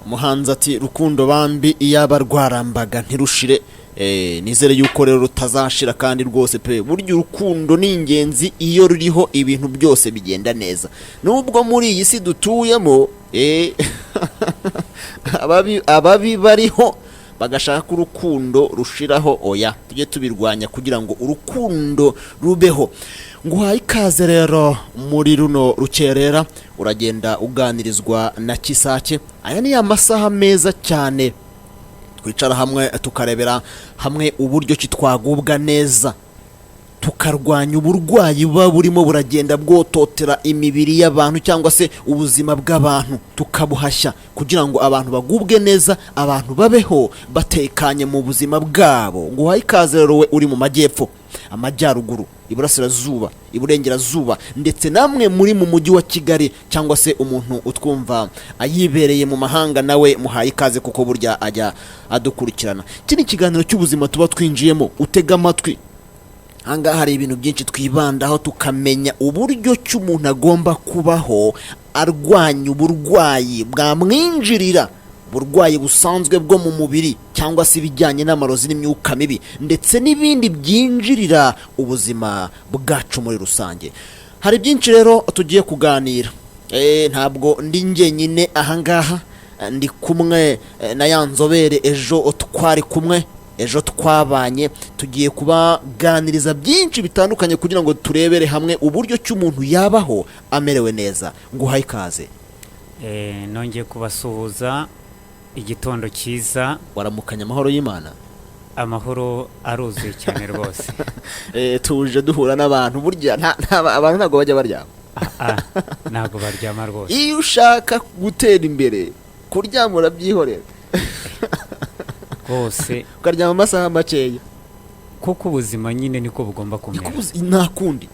muhanzi ati rukundo bambi iyaba rwarambaga ntirushire. Nizere yuko rero rutazashira kandi rwose pe burya urukundo ni ingenzi iyo ruriho ibintu byose bigenda neza. Nubwo muri iyi si dutuyemo ababi bariho bagashaka urukundo rushiraho, oya tujye tubirwanya kugira ngo urukundo rubeho. Nguhaye ikaze rero muri runo rukerera, uragenda uganirizwa na Kisake. Aya ni amasaha meza cyane twicara hamwe tukarebera hamwe uburyo ki twagubwa neza, tukarwanya uburwayi buba burimo buragenda bwototera imibiri y'abantu cyangwa se ubuzima bw'abantu, tukabuhashya kugira ngo abantu bagubwe neza, abantu babeho batekanye mu buzima bwabo. Nguhaye ikaze rero we uri mu majyepfo, amajyaruguru, iburasirazuba, iburengerazuba, ndetse namwe muri mu mujyi wa Kigali cyangwa se umuntu utwumva ayibereye mu mahanga, nawe muhaye ikaze kuko burya ajya adukurikirana. Iki ni ikiganiro cy'ubuzima tuba twinjiyemo, utega amatwi. Hanga hari ibintu byinshi twibandaho tukamenya uburyo cy'umuntu agomba kubaho arwanya uburwayi bwamwinjirira, uburwayi busanzwe bwo mu mubiri cyangwa se ibijyanye n'amarozi n'imyuka mibi, ndetse n'ibindi byinjirira ubuzima bwacu muri rusange. Hari byinshi rero tugiye kuganira. Ntabwo ndi njyenyine ahangaha, ndi kumwe na ya nzobere ejo twari kumwe, ejo twabanye, tugiye kubaganiriza byinshi bitandukanye kugira ngo turebere hamwe uburyo cy'umuntu yabaho amerewe neza. Nguhaye ikaze. Nongeye kubasuhuza, igitondo cyiza. Waramukanya amahoro y'Imana? Amahoro aruzuye cyane rwose. Tuje duhura n'abantu, burya abantu ntabwo bajya baryama. Ntabwo baryama rwose. Iyo ushaka gutera imbere kuryama urabyihorera rwose, ukaryama amasaha makeya, kuko ubuzima nyine niko bugomba kumera, nta kundi.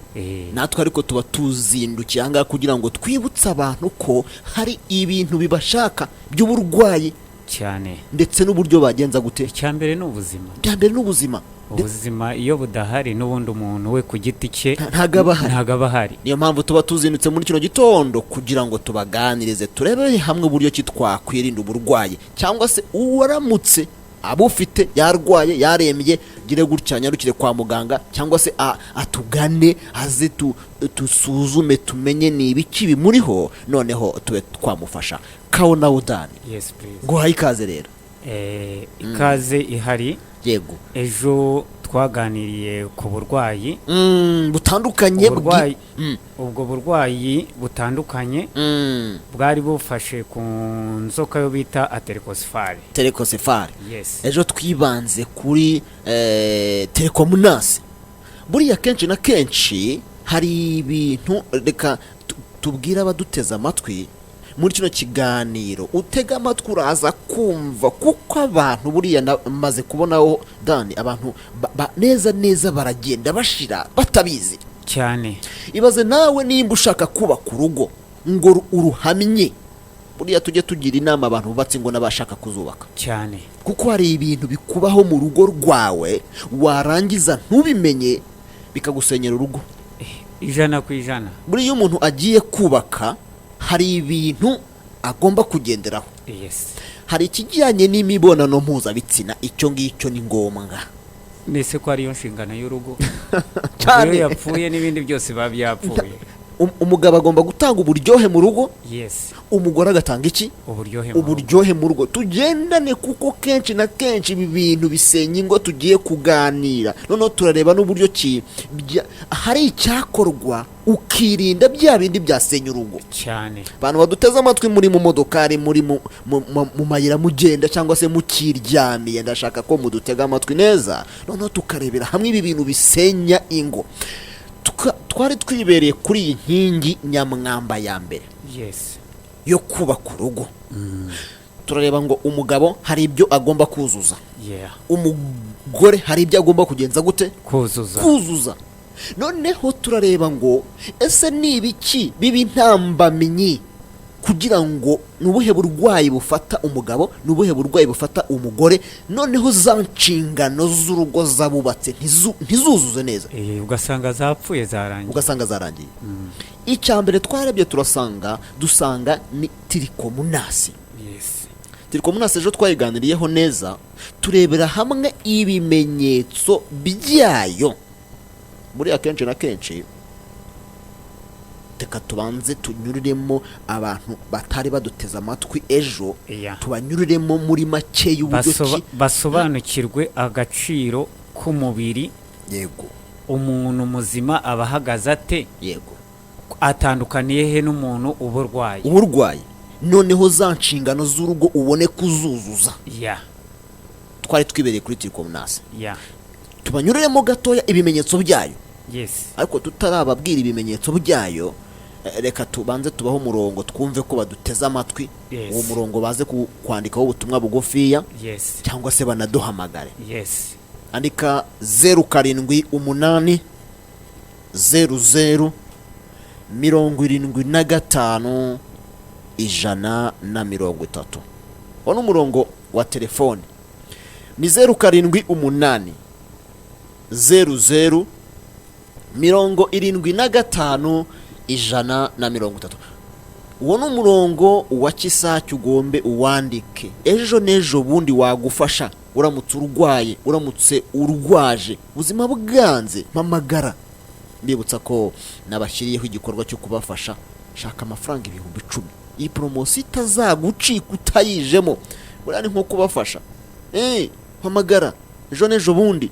Natwe ariko tuba tuzindukiye ahangaha kugira ngo twibutse abantu ko hari ibintu bibashaka by'uburwayi cyane, ndetse n'uburyo bagenza gute. Icyambere ni ubuzima. Icyambere ni ubuzima. Ubuzima iyo budahari n'ubundi umuntu we ku giti cye ntagaba hari. Niyo mpamvu tuba tuzindutse muri kino gitondo kugira ngo tubaganirize, turebere hamwe uburyo ki twakwirinda uburwayi, cyangwa se uwaramutse abufite yarwaye yarembye, gire gutya nyarukire kwa muganga, cyangwa se atugane aze tusuzume tumenye ni ibiki bimuriho, noneho tube twamufasha. Kawo na udani. Yes please. Nguhaye ikaze rero. Ikaze ihari. Yego. Ejo twaganiriye ku burwayi butandukanye. Ubwo burwayi butandukanye bwari bufashe ku nzoka yo bita aterikosifari. Yes. Ejo twibanze kuri telekomunasi. Buriya kenshi na kenshi hari ibintu, reka tubwira abaduteza amatwi muri kino kiganiro, utega amatwi uraza kumva, kuko abantu buriya maze kubonaho dani, abantu neza baragenda bashira batabizi cyane. Ibaze nawe nimba ushaka kubaka urugo ngo uruhamye, buriya tujye tugira inama abantu bubatse ngo n'abashaka kuzubaka cyane, kuko hari ibintu bikubaho mu rugo rwawe warangiza ntubimenye bikagusenyera urugo 100%. Buriya umuntu agiye kubaka hari ibintu agomba kugenderaho. Yes. Hari ikijyanye n'imibonano mpuzabitsina, icyo ngicyo ni ngombwa. Nese ko ari yo nshingano y'urugo. Cyane yapfuye n'ibindi byose babyapfuye. Umugabo agomba gutanga uburyohe mu rugo. Yes. Umugore agatanga iki? Uburyohe mu rugo. Tugendane, kuko kenshi na kenshi ibi bintu bisenya ingo tugiye kuganira. Noneho turareba n'uburyo ki hari icyakorwa ukirinda bya bindi byasenya urugo cyane. Abantu baduteze amatwi muri mu modokari, muri mu mayira mugenda cyangwa se mukiryamiye, ndashaka ko mudutega amatwi neza, noneho tukarebera hamwe ibi bintu bisenya ingo. Twari twibereye kuri iyi nkingi nyamwamba ya mbere. Yes. Yo kubaka urugo. Turareba ngo umugabo hari ibyo agomba kuzuza. Yeah. Umugore hari ibyo agomba kugenza gute? Kuzuza. Noneho turareba ngo ese ni ibiki bibi ntambamenyi kugira ngo nubuhe burwayi bufata umugabo, nubuhe burwayi bufata umugore, noneho za nshingano z'urugo zabubatse ntizuzuze neza. Ugasanga zapfuye zarangiye. Icya mbere twarebye dusanga ni telekomunasi. Yes. Tirikomnase ejo twayiganiriyeho neza turebera hamwe ibimenyetso byayo. Muri akenshi na kenshi teka tubanze tunyuriremo abantu batari baduteza amatwi ejo, tubanyuriremo muri make y'uburyo ki basobanukirwe agaciro k'umubiri. Yego. Umuntu muzima abahagaze ate? Yego. Atandukaniye he n'umuntu uburwaye? Uburwaye. Noneho za nshingano z'urugo ubone kuzuzuza. Twari twibereye kuri Tirikomnase. Tubanyuriremo gatoya ibimenyetso byayo. Ariko tutarababwira ibimenyetso byayo, reka tubanze tubaho umurongo twumve ko baduteza amatwi. Uwo murongo baze kwandikaho ubutumwa bugufiya cyangwa se banaduhamagare. Andika 078 00 75 130. Ono umurongo wa telefone ni 078 00 75 130. Uwo ni umurongo wa Kisacyo ugombe uwandike. Ejo nejo bundi wagufasha. Uramutse urwaye, uramutse urwaje, ubuzima bwanze, mpamagara. Mbibutsa ko nabashyiriyeho igikorwa cyo kubafasha. Shaka amafaranga 10,000. Iyi promotion itazagucika utayijemo. Burani nko kubafasha. Mpamagara ejo nejo bundi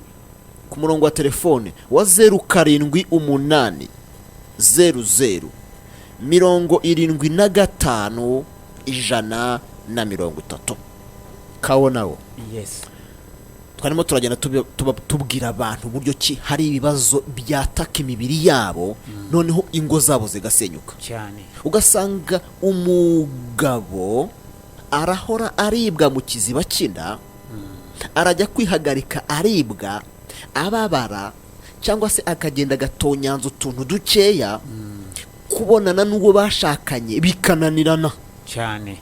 ku murongo wa telefone wa 078 00 75 130. Kawonawo. Twarimo turagenda tubwira abantu uburyo ki hari ibibazo byataka imibiri yabo, noneho ingo zabo zigasenyuka cyane. Ugasanga umugabo arahora aribwa mu kiziba cy'inda, arajya kwihagarika aribwa, ababara, cyangwa se akagenda gatonyanza utuntu dukeya, kubonana n'uwo bashakanye bikananirana cyane.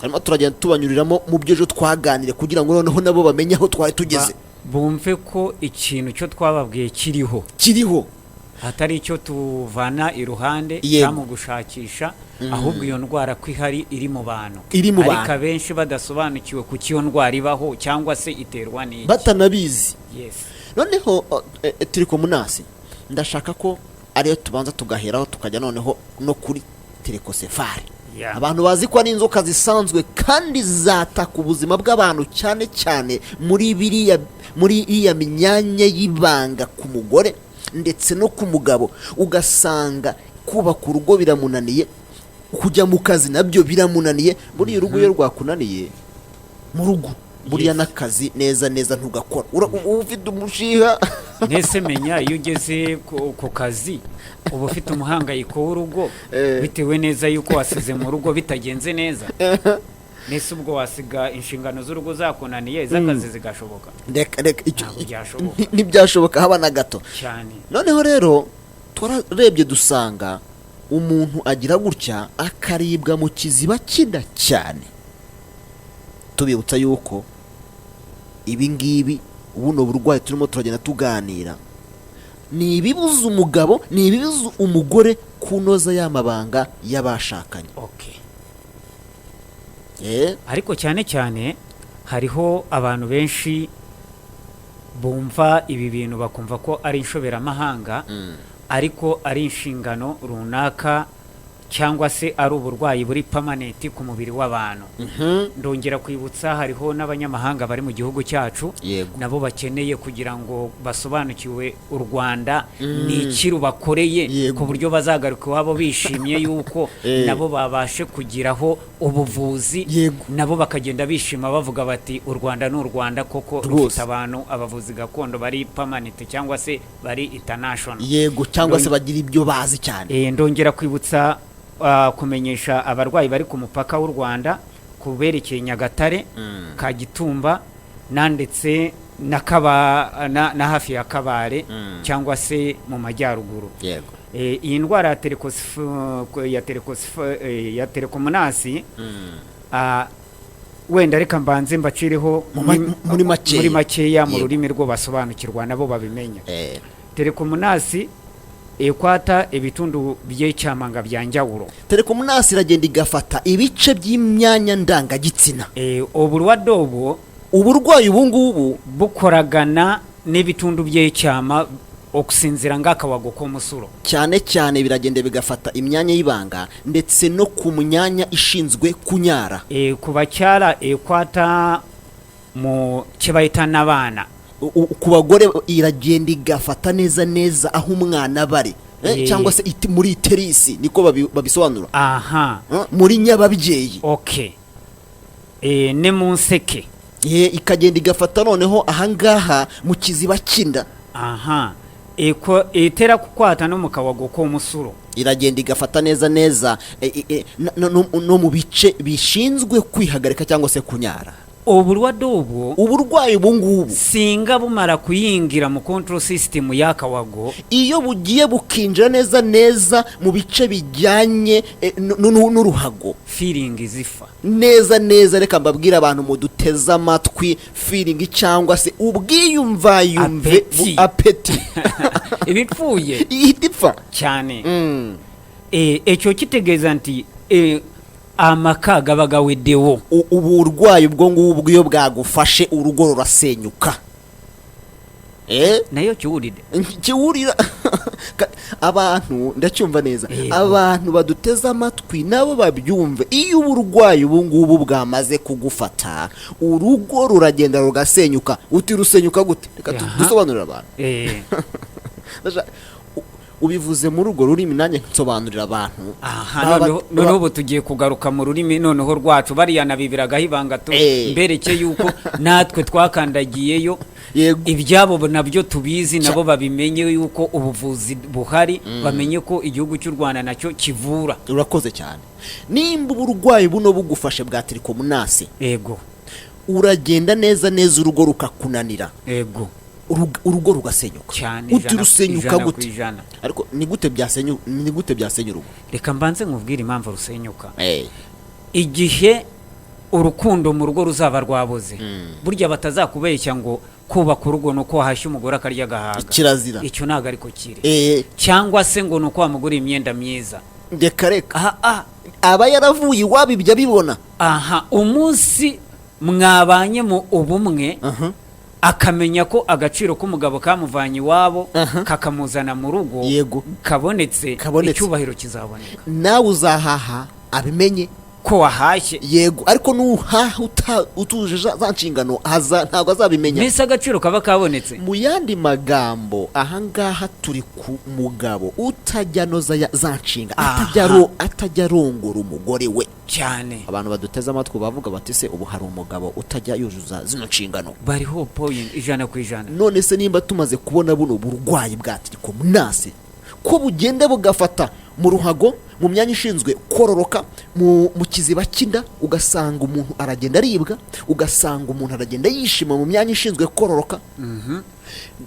Twarimo turagenda tubanyuriramo mu byo ejo twaganire kugira ngo noneho nabo bamenye aho twari tugeze. Bumve ko ikintu cyo twababwiye kiriho hatari icyo tuvana iruhande cyangwa gushakisha, ahubwo iyo ndwara ko ihari iri mu bantu. Ariko abenshi badasobanukiwe ku iyo ndwara ibaho cyangwa se iterwa n'iki, batanabizi. Noneho Tirikomnase ndashaka ko ariyo tubanza tugaheraho tukajya noneho no kuri Tirikosefari. Abantu bazi ko ari inzoka zisanzwe kandi zataka ubuzima bw'abantu cyane cyane muri iya myanya y'ibanga ku mugore ndetse no ku mugabo. Ugasanga kubaka urugo biramunaniye, kujya mu kazi nabyo biramunaniye. Muri urugo iyo rwakunaniye mu rugo buriya n'akazi neza ntugakora, ufite umushiha. Nese menya iyo ugeze ku kazi uba ufite umuhangayiko w'urugo bitewe neza yuko wasize mu rugo bitagenze neza. Nese ubwo wasiga inshingano z'urugo zakunaniye, z'akazi zigashoboka? Ntibyashoboka haba na gato cyane. Noneho rero twararebye dusanga umuntu agira gutya akaribwa mu kiziba cy'inda cyane. Tubibutsa yuko ibi ngibi ubuno burwayi turimo turagenda tuganira ni ibibuza umugabo, ni ibibuza umugore kunoza y'amabanga y'abashakanye. Ariko cyane cyane hariho abantu benshi bumva ibi bintu bakumva ko ari inshoberamahanga, ariko ari inshingano runaka cyangwa se ari uburwayi buri permanent ku mubiri w'abantu. Ndongera kwibutsa hariho n'abanyamahanga bari mu gihugu cyacu nabo bakeneye kugira ngo basobanukiwe u Rwanda ni ikiru bakoreye ku buryo bazagaruka wabo bishimye yuko nabo babashe kugiraho ubuvuzi, nabo bakagenda bishima bavuga bati u Rwanda ni u Rwanda koko rufite abantu abavuzi gakondo bari permanent cyangwa se bari international. Cyangwa se bagira ibyo bazi cyane. Ndongera kwibutsa kumenyesha abarwayi bari ku mupaka w'u Rwanda kuberekeye Nyagatare, Kagitumba ndetse na hafi ya Kabare cyangwa se mu majyaruguru. Iyi ndwara ya Tirikomnase wenda reka mbanze mbacireho muri makeya mu rurimi rwo basobanukirwa nabo babimenya. Tirikomnase ekwata ibitundu by'icyamanga bya njawulo. telekomunasi iragenda igafata ibice by'imyanya ndangagitsina. Obulwadde obwo uburwayi ubu ngubu bukoragana n'ibitundu by'icyama okusinzira ng'akawago k'omusulo. cyane cyane biragenda bigafata imyanya y'ibanga ndetse no ku myanya ishinzwe kunyara. Ku bakyala ekwata mu kibayita n'abaana. Ku bagore iragenda igafata neza neza aho umwana bari, cyangwa se muri terisi niko babisobanura. Aha. Muri nyababyeyi. Okay. Ne mu nseke. Ikagenda igafata noneho ahangaha mu kiziba cy'inda. Aha. Itera kukwata no mu kawago k'omusulo. Iragenda igafata neza neza no mu bice bishinzwe kwihagarika cyangwa se kunyara. Obulwadde obwo uburwayi ubu ngubu singa bumara kuyingira mu control system y'akawago, iyo bugiye bukinjira neza neza mu bice bijyanye n'uruhago, feeling zifa neza neza. Reka mbabwira abantu mu duteza amatwi, feeling cyangwa se ubwiyumvayumve, apeti ibipfuye ihita cyane. Ecyo kitegeeza nti amaka gabaga weddewo. Uburwayi ubwo ngubwo iyo bwagufashe urugo rurasenyuka. Nayo kiwurira abantu ndacyumva neza. Abantu baduteza amatwi nabo babyumve. Iyo uburwayi ubu ngubu bwamaze kugufata urugo ruragenda rugasenyuka. Uti rusenyuka gute? Reka dusobanurira abantu. Ubivuze muri urwo rurimi nanjye nsobanurira abantu. Noneho ubu tugiye kugaruka mu rurimi noneho rwacu. Bariya nabibiragaho ibanga mbereke yuko natwe twakandagiyeyo, ibyabo nabyo tubizi, nabo babimenye yuko ubuvuzi buhari, bamenye ko igihugu cy'u Rwanda nacyo kivura. Urakoze cyane. Nimba uburwayi buno bugufashe bwa telekomunasi, uragenda neza neza urugo rukakunanira. Urugo rugasenyuka. Uti rusenyuka gute? Ariko ni gute byasenya urugo? Reka mbanze nkubwire impamvu rusenyuka. Igihe urukundo mu rugo ruzaba rwaboze, burya batazakubeshya ngo kubaka urugo nuko wahashya umugore akarya gahaga. Kirazira. Icyo ntago ariko kiri. Cyangwa se ngo nuko wamugura imyenda myiza. Reka aba yaravuye iwabo ibyo abibona. Umunsi mwabanye mu ubumwe, akamenya ko agaciro k'umugabo kamuvanye iwabo kakamuzana mu rugo, kabonetse icyubahiro kizaboneka. Nawe uzahaha abimenye ko wahashye. Ariko nuhaha utuje za nshingano ntabwo azabimenya. Nese agaciro kaba kabonetse. Mu yandi magambo, ahangaha turi ku mugabo utajya noza za nshinga, atajya arongora umugore we cyane. Abantu baduteza amatwi bavuga bati se ubu hari umugabo utajya yuzuza zino nshingano. Bariho point 100%. None se nimba tumaze kubona buno burwayi bwa telekomunasi ko bugenda bugafata mu ruhago, mu myanya ishinzwe kororoka, mu kiziba cy'inda, ugasanga umuntu aragenda aribwa, ugasanga umuntu aragenda yishima mu myanya ishinzwe kororoka.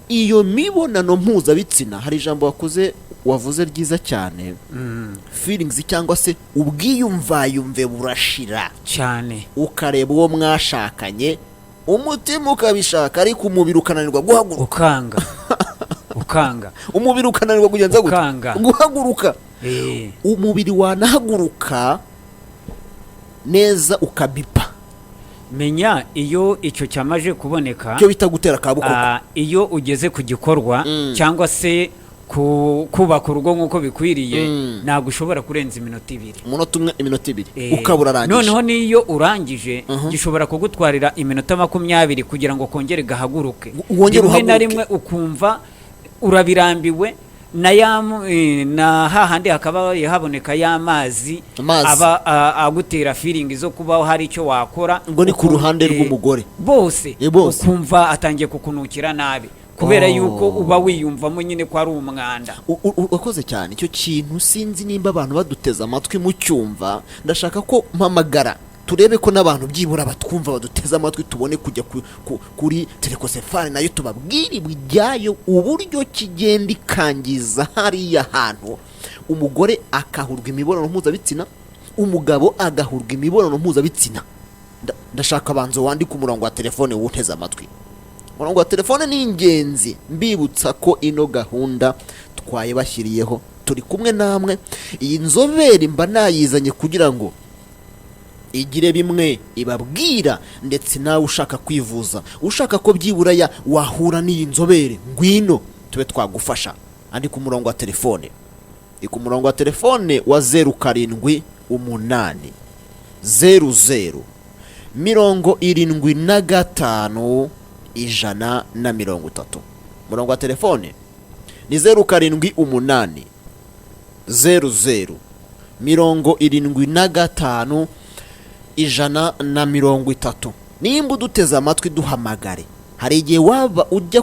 Iyo mibonano mpuzabitsina, hari ijambo wavuze ryiza cyane, feelings cyangwa se ubwiyumvayumve burashira cyane. Ukareba uwo mwashakanye, umutima ukabishaka ariko umubiri ukananirwa guhaguruka. Ukanga umubiri ukananirwa kugenza guhaguruka. Umubiri wanahaguruka neza ukabipa. Menya iyo icyo cyamaje kuboneka, cyo bita gutera kabukoko. Iyo ugeze ku gikorwa cyangwa se kubaka urugo nk'uko bikwiriye, ntabwo ushobora kurenza iminota 2. Iminota 2 ukabura arangije. Noneho niyo urangije gishobora kugutwarira iminota 20 kugira ngo kongere gahaguruke. Rimwe na rimwe ukumva urabirambiwe na hahandi hakaba haboneka y'amazi aba agutera feeling zo kubaho hari icyo wakora. Ngo ni ku ruhande rw'umugore bose ukumva atangiye kukunukira nabi kubera yuko uba wiyumvamo nyine ko ari umwanda. Ukoze cyane icyo kintu. Sinzi nimba abantu baduteza amatwi mu cyumva. Ndashaka ko mpamagara turebe ko n'abantu byibura batwumva baduteza amatwi, tubone kujya kuri telekosefari nayo tubabwire ibijyayo uburyo kigenda ikangiza hariya hantu. Umugore akahurwa imibonano mpuzabitsina, umugabo agahurwa imibonano mpuzabitsina. Ndashaka abanzo wandika umurongo wa telefone wuteza amatwi. Umurongo wa telefone ni ingenzi. Mbibutsa ko ino gahunda babatwaye bashyiriyeho, turi kumwe namwe. Iyi nzobere mba nayizanye kugira ngo igire bimwe ibabwira, ndetse nawe ushaka kwivuza, ushaka ko byibura wahura n'iyi nzobere, ngwino tube twagufasha. Andi ku murongo wa telefone, ndi ku murongo wa telefone wa 07 8 00 75 130. Murongo wa telefone ni 07 8 00 75 130. Nimba uduteze amatwi duhamagare. Hari igihe waba ujya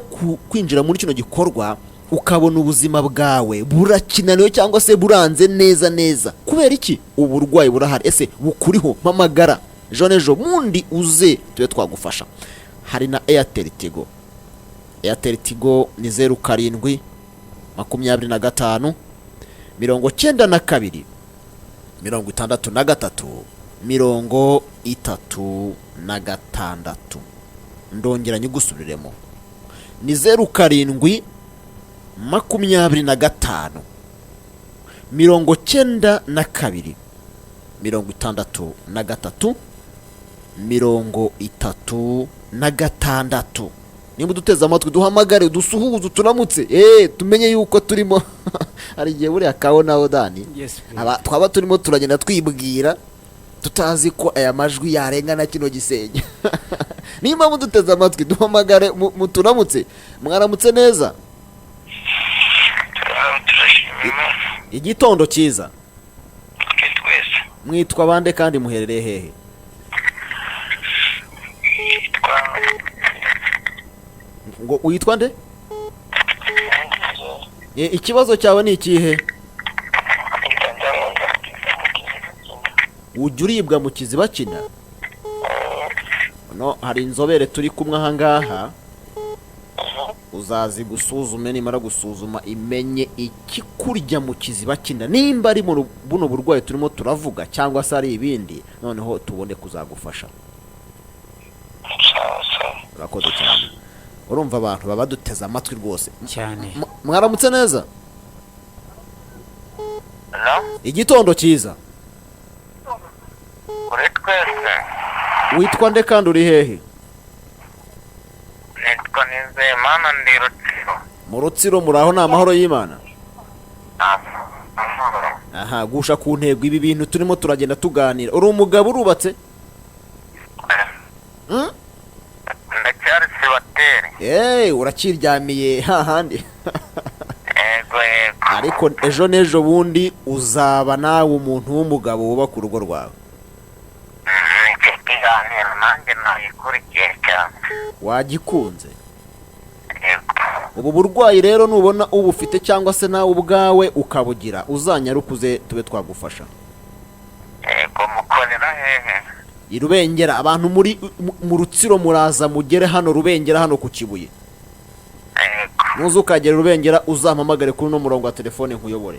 kwinjira muri kino gikorwa ukabona ubuzima bwawe burakinaniwe cyangwa se buranze neza neza. Kubera iki? Uburwayi burahari. Ese bukuriho? Mpamagara ejo mundi uze tube twagufasha. Hari na Airtel Tigo. Airtel Tigo ni 07 25 92 63 36. Ndongera nyigusubiriremo, ni 07 25 92 63 36. Nimba uduteze amatwi duhamagare, dusuhuze, turamutse, tumenye yuko turimo. Hari igihe buriya kabonaho Dani, twaba turimo turagenda twibwira tutazi ko aya majwi yarengana kino gisenge. Nimba muduteze amatwi duhamagare, muturamutse. Mwaramutse neza? Igitondo cyiza. Mwitwa bande kandi muherereye hehe? Ngo witwa nde? Ikibazo cyawe ni ikihe? Ujya uribwa mu kiziba cy'inda? No, hari inzobere turi kumwe aha ngaha, uzazi gusuzume, nimara gusuzuma imenye ikikurya mu kiziba cy'inda, nimba ari mu buno burwayi turimo turavuga cyangwa se ari ibindi, noneho tubone kuzagufasha. Urakoze cyane. Urumva abantu baba duteze amatwi rwose cyane. Mwaramutse neza? Igitondo cyiza. Witwa nde kandi uri hehe? Nitwa Nizeyimana, ndi Rutsiro. Mu Rutsiro muraho na amahoro y'Imana? Aha, gusha ku ntego ibi bintu turimo turagenda tuganira. Uri umugabo urubatse? Ndacyari sibateri. Urakiryamiye hahandi. Yego. Ariko ejo n'ejo bundi uzaba nawe umuntu w'umugabo wubaka urugo rwawe. Nanjye nayikurikiye cyane. Wagikunze? Ubu burwayi rero nubona ubufite cyangwa se nawe ubwawe ukabugira, uzanyarukuze tube twagufasha. Yego. Mukorera hehe? Irubengera. Abantu muri mu Rutsiro muraza mugere hano Rubengera, hano ku Kibuye. Yego. Nuza ukagera Rubengera, uzampamagare kuri no murongo wa telefone nkuyobore.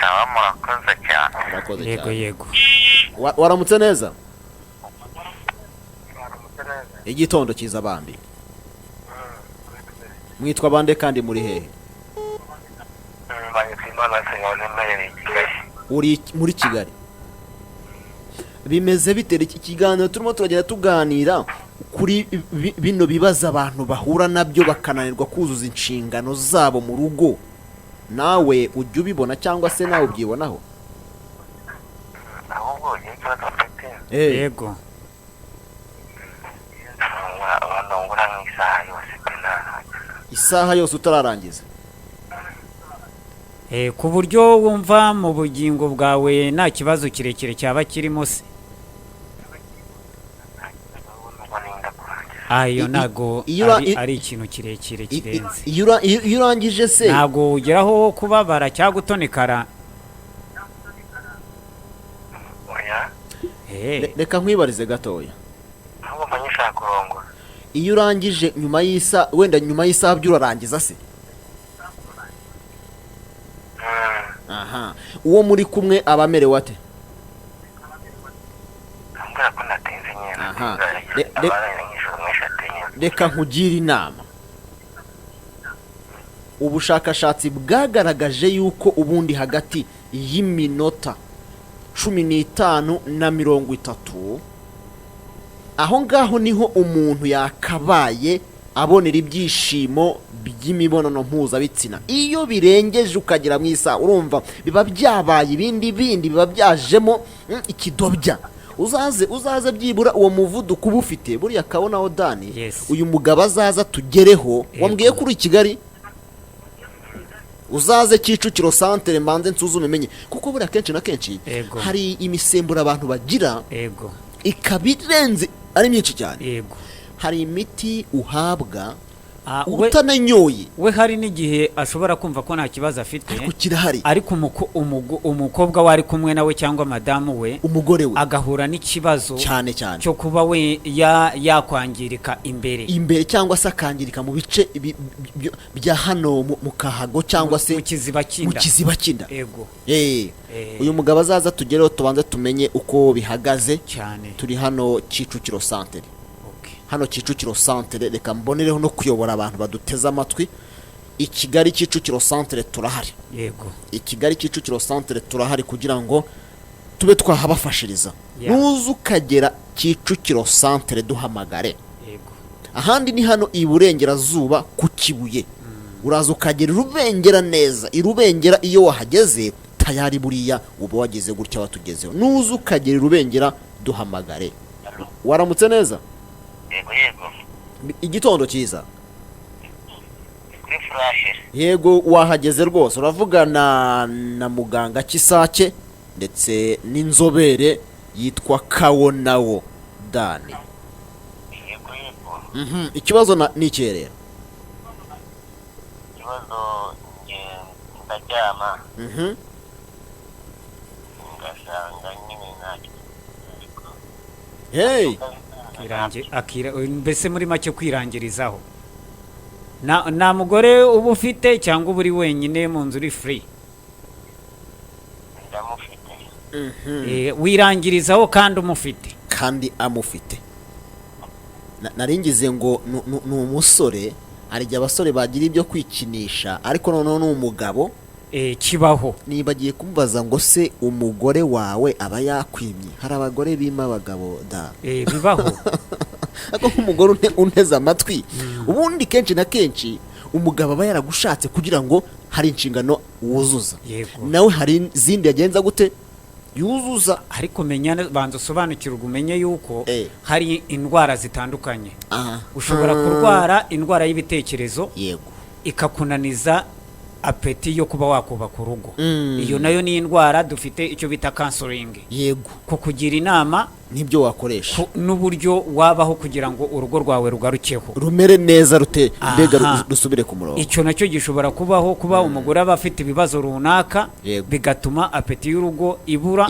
Sawa, murakoze cyane. Urakoze cyane. Yego. Waramutse neza? Igitondo cyiza bambi. Mwitwa bande kandi muri hehe? Uri muri Kigali. Bimeze bitera iki kiganiro turimo turagenda tuganira kuri bino bibaza abantu bahura nabyo bakananirwa kuzuza inshingano zabo mu rugo. Nawe ujya ubibona cyangwa se nawe ubyibonaho? Yego. Isaha yose utararangiza? Ku buryo wumva mu bugingo bwawe nta kibazo kirekire cyaba kirimo se? Ayo nago ari ikintu kirekire kirenze. Iyo urangije se nago ugeraho kubabara cyagutonekara. Reka nkwibarize gatoya. Ntabwo mbanyishaka kurongora. Iyo urangije nyuma y'isa, wenda nyuma y'isa by'urarangiza se? Aha. Uwo muri kumwe abamerewe ate? Ambwira ko natinze nyine. Aha. Reka nkugire inama. ubushakashatsi bwagaragaje yuko ubundi hagati y'iminota 15 na 30 aho ngaho niho umuntu yakabaye abonera ibyishimo by'imibonano mpuzabitsina. Iyo birengeje ukagera mu isaha urumva biba byabaye ibindi biba byajemo ikidobya. uzaze byibura uwo muvuduko uba ufite buriya kabonaho Dani. Yes. Uyu mugabo azaza tugereho wambwiye kuri Kigali uzaze Kicukiro centre mbanze nsuzume menye kuko buriya kenshi na kenshi hari imisemburo abantu bagira ikabirenze ari myinshi cyane. Hari imiti uhabwa utananyoye we hari n'igihe ashobora kumva ko nta kibazo afite ariko kirahari, ariko umukobwa wari kumwe nawe cyangwa madamu we umugore we agahura n'ikibazo cyane cyo kuba we yakwangirika imbere cyangwa se akangirika mu bice bya hano mu kahago cyangwa se mu kiziba cy'inda. Uyu mugabo azaza tugereho tubanze tumenye uko bihagaze cyane. Turi hano Kicukiro centre. Hano Kicukiro centre reka mbonereho no kuyobora abantu baduteze amatwi. I Kigali Kicukiro centre turahari. I Kigali Kicukiro centre turahari kugira ngo tube twahabafashiriza. Nuzu ukagera Kicukiro centre duhamagare. Ahandi ni hano iburengerazuba ku Kibuye. Uraza ukagera Rubengera neza. Irubengera iyo wahageze tayari buriya uba wageze gutya watugezeho. Nuzu ukagera Rubengera duhamagare. Waramutse neza? Yego. Igitondo cyiza. Kuri flash. Yego wahageze rwose. Uravugana na muganga Kisake ndetse n'inzobere yitwa Kawonawo Dani. Yego. Ikibazo ni icyerera. Ikibazo ndaryama. Ngasanga nyine ntacyo. Hey. Mbese muri make kwirangirizaho nta mugore uba ufite cyangwa uba uri wenyine mu nzu uri free? Ndamufite. Wirangirizaho kandi umufite amufite. Naringize ngo ni umusore. Hari igihe abasore bagira ibyo kwikinisha ariko noneho ni umugabo kibaho. Nibagiye kumbaza ngo se umugore wawe aba yakwimye? Hari abagore bima abagabo da. Bibaho. Ako nk'umugore unteze amatwi ubundi kenshi na kenshi umugabo aba yaragushatse kugira ngo hari inshingano wuzuza. Nawe hari izindi yagenza gute yuzuza. Ariko menya banza usobanukirwa umenye yuko hari indwara zitandukanye. Ushobora kurwara indwara y'ibitekerezo ikakunaniza apeti yo kuba wakubaka urugo. Iyo nayo ni indwara dufite icyo bita counseling. Ko kugira inama nibyo wakoresha n'uburyo wabaho kugira ngo urugo rwawe rugarukeho rumere neza mbega rusubire ku murongo. Icyo nacyo gishobora kubaho kuba umugore aba afite ibibazo runaka bigatuma apeti y'urugo ibura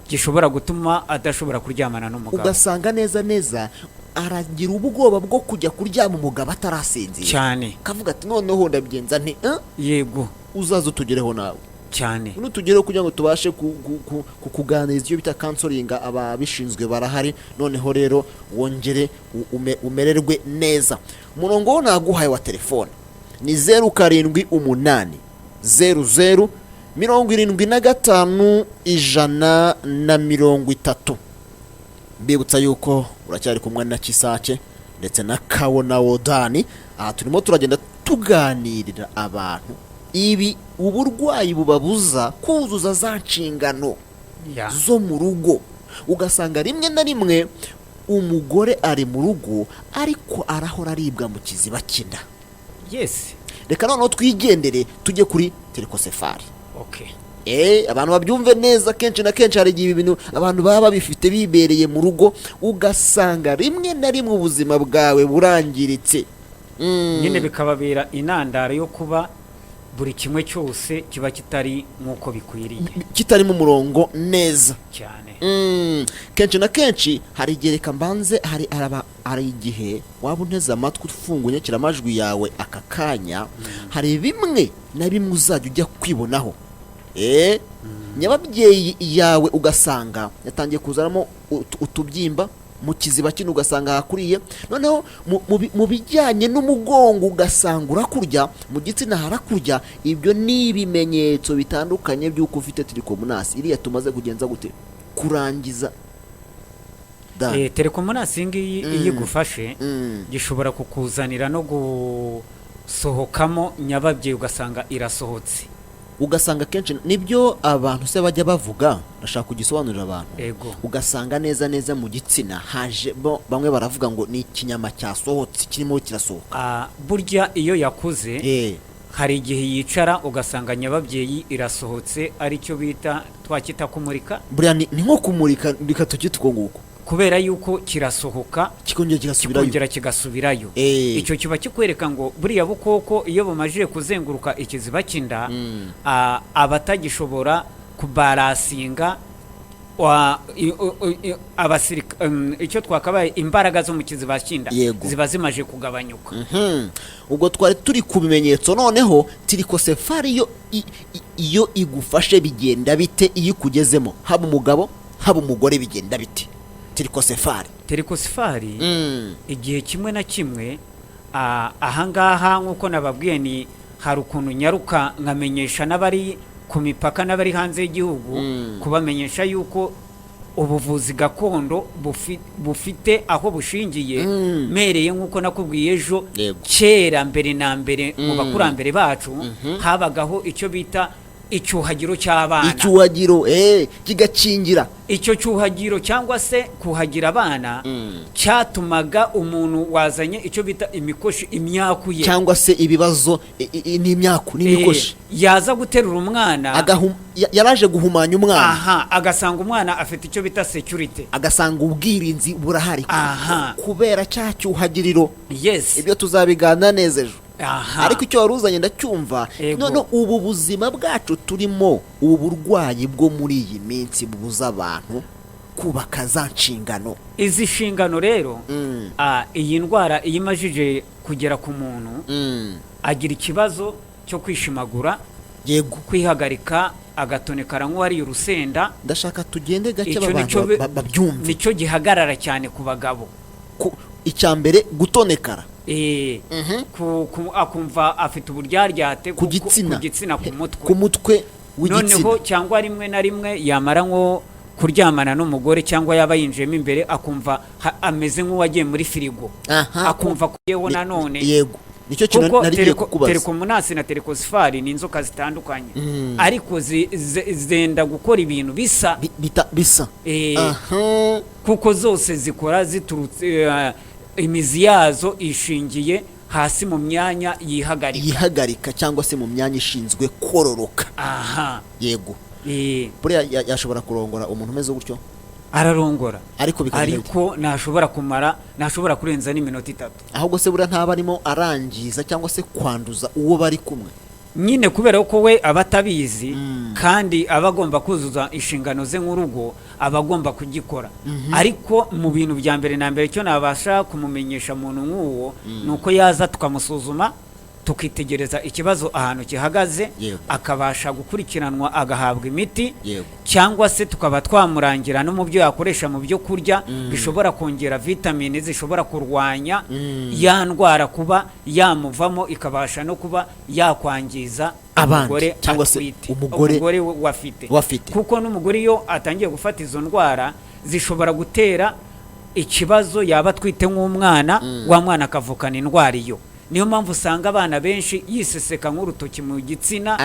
gishobora gutuma adashobora kuryamana n'umugabo. Ugasanga neza aragira ubwoba bwo kujya kuryama umugabo atarasinzira cyane. Kavuga ati noneho ndabyenza nti yego uzaza utugereho nawe cyane. Tugereho kugira ngo tubashe kukuganiriza iyo bita counseling. Ababishinzwe barahari. Noneho rero wongere umererwe neza. Umurongo wo naguhaye wa telefone ni 0788 00 75 130. Mbibutsa yuko uracyari kumwe na Kisake ndetse na Kawonawo Dani. Turimo turagenda tuganirira abantu ibi uburwayi bubabuza kuzuza za nshingano zo mu rugo. Ugasanga rimwe na rimwe umugore ari mu rugo ariko arahora aribwa mu kiziba cy'inda. Reka noneho twigendere tujye kuri telekosefari. Abantu babyumve neza. Kenshi na kenshi hari igihe ibintu abantu baba babifite bibereye mu rugo ugasanga rimwe na rimwe ubuzima bwawe burangiritse. Nyine bikababera inandaro yo kuba buri kimwe cyose kiba kitari nk'uko bikwiriye, kitari mu murongo neza cyane. Kenshi na kenshi hari igihe reka mbanze hari igihe waba unteze amatwi ufunguye kiramajwi yawe aka kanya hari bimwe na bimwe uzajya ujya kwibonaho. Nyababyeyi yawe ugasanga yatangiye kuzaramo utubyimba mu kiziba kino ugasanga hakuriye, noneho mu bijyanye n'umugongo ugasanga urakurya, mu gitsina harakurya. Ibyo ni ibimenyetso bitandukanye by'uko ufite trichomonasi. Iriya tumaze kugenza gute kurangiza telekomunasi ngiyi iyo igufashe gishobora kukuzanira no gusohokamo nyababyeyi ugasanga irasohotse, ugasanga kenshi nibyo abantu se bajya bavuga. Ndashaka kugisobanurira abantu. Ugasanga neza neza mu gitsina haje bamwe baravuga ngo ni ikinyama cyasohotse kirimo kirasohoka. Burya iyo yakuze hari igihe yicara ugasanga nyababyeyi irasohotse, aricyo bita twakita kumurika. Burya ni nko kumurika rika tukita uko nguko, kubera yuko kirasohoka kikongera kigasubirayo. Icyo kiba kikwereka ngo buriya bukoko iyo bumajije kuzenguruka ikiziba cy'inda abatagishobora kubarasinga icyo twakabaye imbaraga zo mu kiziba cy'inda ziba zimaje kugabanyuka. Ubwo twari turi ku bimenyetso, noneho tirikosefari iyo igufashe bigenda bite? Iyo ikugezemo haba umugabo haba umugore bigenda bite? Tirikosefari igihe kimwe na kimwe ahangaha nk'uko nababwiye, ni hari ukuntu nyaruka nkamenyesha n'abari ku mipaka n'abari hanze y'igihugu, kubamenyesha yuko ubuvuzi gakondo bufite aho bushingiye. Mereye nk'uko nakubwiye ejo, kera mbere na mbere mu bakurambere bacu habagaho icyo bita icyuhagiro cy'abana. Icyuhagiro kigakingira. Icyo cyuhagiro cyangwa se kuhagira abana cyatumaga umuntu wazanye icyo bita imikoshi, imyakuye cyangwa se ibibazo n'imyaku n'imikoshi, yaza guterura umwana yaraje guhumanya umwana. Agasanga umwana afite icyo bita security, agasanga ubwirinzi burahari kubera cya cyuhagiriro. Ibyo tuzabigana neza ejo. Ariko icyo waruzanye ndacyumva. None ubu buzima bwacu turimo, ubu burwayi bwo muri iyi minsi bubuza abantu kubaka za nshingano. Izi nshingano rero iyi ndwara iyo imajije kugera ku muntu agira ikibazo cyo kwishimagura, kwihagarika, agatonekara nk'uwariye urusenda. Ndashaka tugende gake babyumve. Nicyo gihagarara cyane ku bagabo. Icya mbere gutonekara, akumva afite uburyaryate ku gitsina, ku mutwe w'igitsina. Noneho cyangwa rimwe na rimwe yamara nko kuryamana n'umugore cyangwa yaba yinjiyemo imbere akumva ameze nk'uwagiye muri firigo, akumva kuyeho nanone. Nicyo kintu nari kukubaza. Telekomunasi na telekosifari ni inzoka zitandukanye, ariko zenda gukora ibintu bisa. Kuko zose zikora ziturutse, imizi yazo ishingiye hasi mu myanya yihagarika cyangwa se mu myanya ishinzwe kororoka. Buriya yashobora kurongora umuntu umeze gutyo. Ararongora, ariko ntashobora kurenza n'iminota 3. Ahubwo se buriya ntaba arimo arangiza cyangwa se kwanduza uwo bari kumwe. Nyine kubera ko we abatabizi kandi abagomba kuzuza inshingano ze nk'urugo, abagomba kugikora. Ariko mu bintu bya mbere na mbere cyo nabasha kumumenyesha umuntu nk'uwo nuko yaza tukamusuzuma, tukitegereza ikibazo ahantu kihagaze, akabasha gukurikiranwa, agahabwa imiti, cyangwa se tukaba twamurangira no mu byo yakoresha mu byo kurya bishobora kongera vitamine zishobora kurwanya ya ndwara kuba yamuvamo, ikabasha no kuba yakwangiza umugore cyangwa se umugore wafite. Kuko n'umugore iyo atangiye gufata izo ndwara zishobora gutera ikibazo, yaba twite nk'umwana, wa mwana akavukana indwara iyo. Niyo mpamvu usanga abana benshi yiseseka nk'urutoki mu gitsina,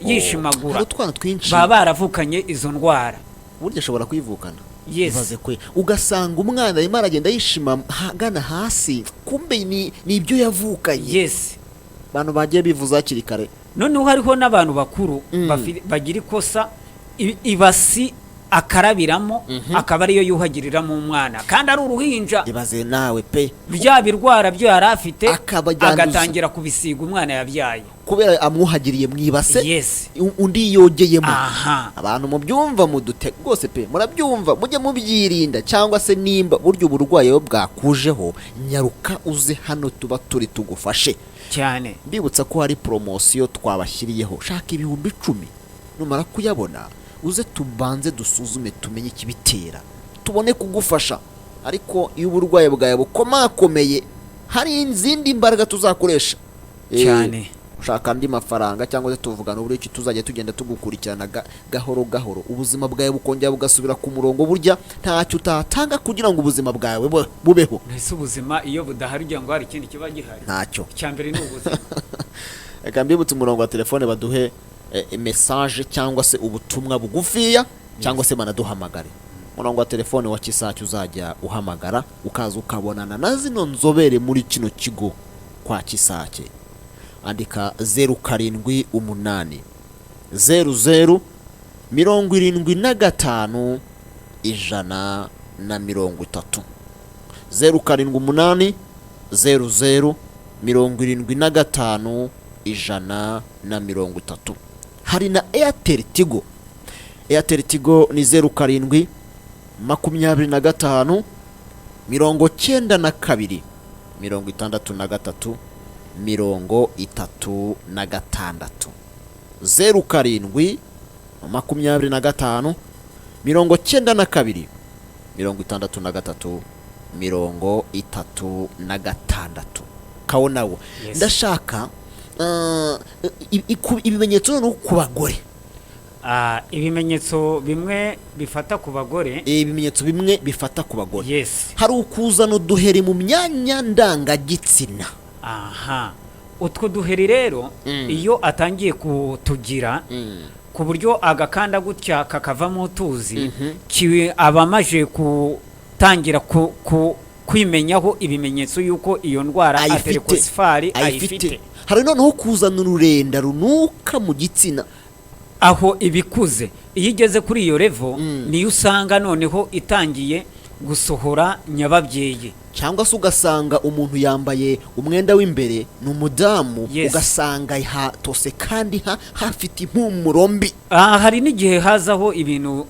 yishimagura, baba baravukanye izo ndwara. Burya ashobora kwivukana. Ugasanga umwana arimo aragenda yishima hagana hasi, kumbe ni ibyo yavukanye. Abantu bagiye bivuza hakiri kare. Noneho hariho n'abantu bakuru bagira ikosa, ibasi akarabiramo akaba ariyo yuhagiriramo umwana kandi ari uruhinja. Ibaze nawe pe, bya birwara byo yari afite agatangira kubisiga umwana yabyaye kubera amwuhagiriye mwibase. Undi yogeyemo. Abantu mubyumva mudute rwose pe, murabyumva, mujye mubyirinda. Cyangwa se nimba buryo uburwayi bwakujeho, nyaruka uze hano tuba turi tugufashe cyane. Mbibutsa ko hari promosiyo twabashyiriyeho, shaka 10,000. Numara kuyabona uze tubanze dusuzume tumenye ikibitera, tubone kugufasha. Ariko iyo uburwayi bwawe bukomakomeye hari izindi mbaraga tuzakoresha cyane. ushaka andi mafaranga cyangwa se tuvugana uburyo ki tuzajya tugenda tugukurikirana gahoro gahoro, ubuzima bwawe bukongera bugasubira ku murongo. Burya ntacyo utatanga kugira ngo ubuzima bwawe bubeho. Ese ubuzima iyo budahari ugira ngo hari ikindi kiba gihari? Ntacyo. Icyambere ni ubuzima. Reka mbibutse umurongo wa telefone baduhe message cyangwa se ubutumwa bugufiya cyangwa se banaduhamagare. Umurongo wa telefone wa Kisacyo uzajya uhamagara ukaza ukabonana na zino nzobere muri kino kigo kwa Kisacyo. Andika 078 00 75 130 078 00 75 130. Hari na Airtel Tigo. Airtel Tigo ni 07 25 92 63 36 07 25 92 63 36. Kaonawo ndashaka ibimenyetso no ku bagore. Ibimenyetso bimwe bifata ku bagore. Ibimenyetso bimwe bifata ku bagore. Yes. Hari ukuzana uduheri mu myanya ndangagitsina. Aha. Utwo duheri rero iyo atangiye kutugira ku buryo agakanda gutya kakavamo utuzi kiwe abamaje kutangira kwimenyaho ibimenyetso yuko iyo ndwara aterikosifari ayifite. Hari noneho kuzana ururenda runuka mu gitsina. Aho ibikuze iyo igeze kuri iyo level niyo usanga noneho itangiye gusohora nyababyeyi, cyangwa se ugasanga umuntu yambaye umwenda w'imbere n'umudamu. Yes. Ugasanga hatose kandi hafite impumuro mbi. Hari n'igihe hazaho ibintu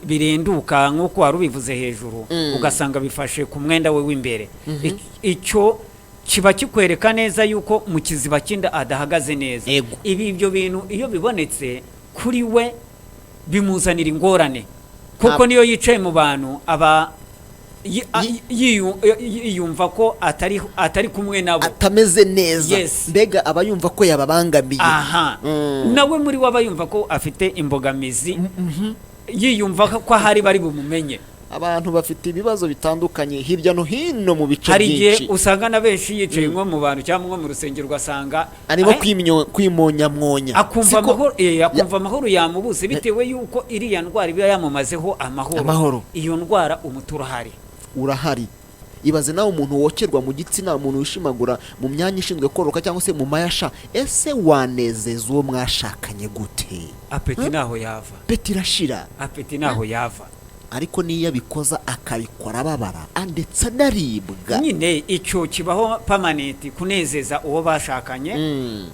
birenduka nk'uko wari ubivuze hejuru ugasanga bifashe ku mwenda we w'imbere. Icyo kiba kikwereka neza yuko mu kiziba cy'inda adahagaze neza. Ibyo bintu iyo bibonetse kuri we bimuzanira ingorane kuko niyo yicaye mu bantu aba yiyumva ko atari kumwe nabo, atameze neza. Yes. Mbega aba yumva ko yababangamiye. Nawe muri we aba yumva ko afite imbogamizi. Yiyumva ko ahari bari bumumenye. Abantu bafite ibibazo bitandukanye hirya no hino mu bice byinshi. Hari igihe usanga na benshi yicaye nko mu bantu cyangwa mu rusengero ugasanga arimo kwimonyamwonya. Akumva amahoro yamubuze bitewe yuko iriya ndwara iba yamumazeho amahoro. Iyo ndwara umuturahari urahari. Ibaze nawe umuntu wokerwa mu gitsina, umuntu wishimagura mu myanya ishinzwe kororoka cyangwa se mu mayasha. Ese wanezeza uwo mwashakanye gute? Apeti naho yava. Peti rashira. Apeti naho yava. Ariko niyo abikoza akabikora babara ndetse naribwa. Nyine icyo kibaho permanent kunezeza uwo bashakanye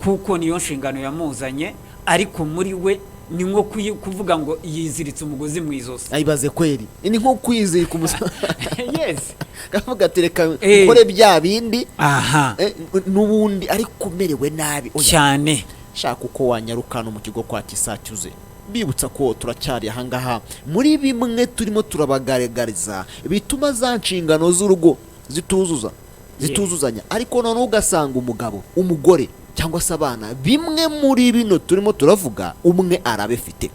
kuko niyo nshingano yamuzanye. Ariko muri we ni nko kuvuga ngo yiziritse umugozi mu izosi. Ayibaze kweri ni nko kwizirika umugozi. Yes. Kavuga tereka ukore bya bindi n'ubundi ariko merewe nabi cyane. Shaka uko wanyarukana mu kigo kwa Kisacyo. Bibutsa ko turacyari ahangaha muri bimwe turimo turabagaragariza bituma za nshingano z'urugo zituzuzanya. Ariko noneho ugasanga umugabo, umugore cyangwa se abana, bimwe muri bino turimo turavuga umwe arabifite.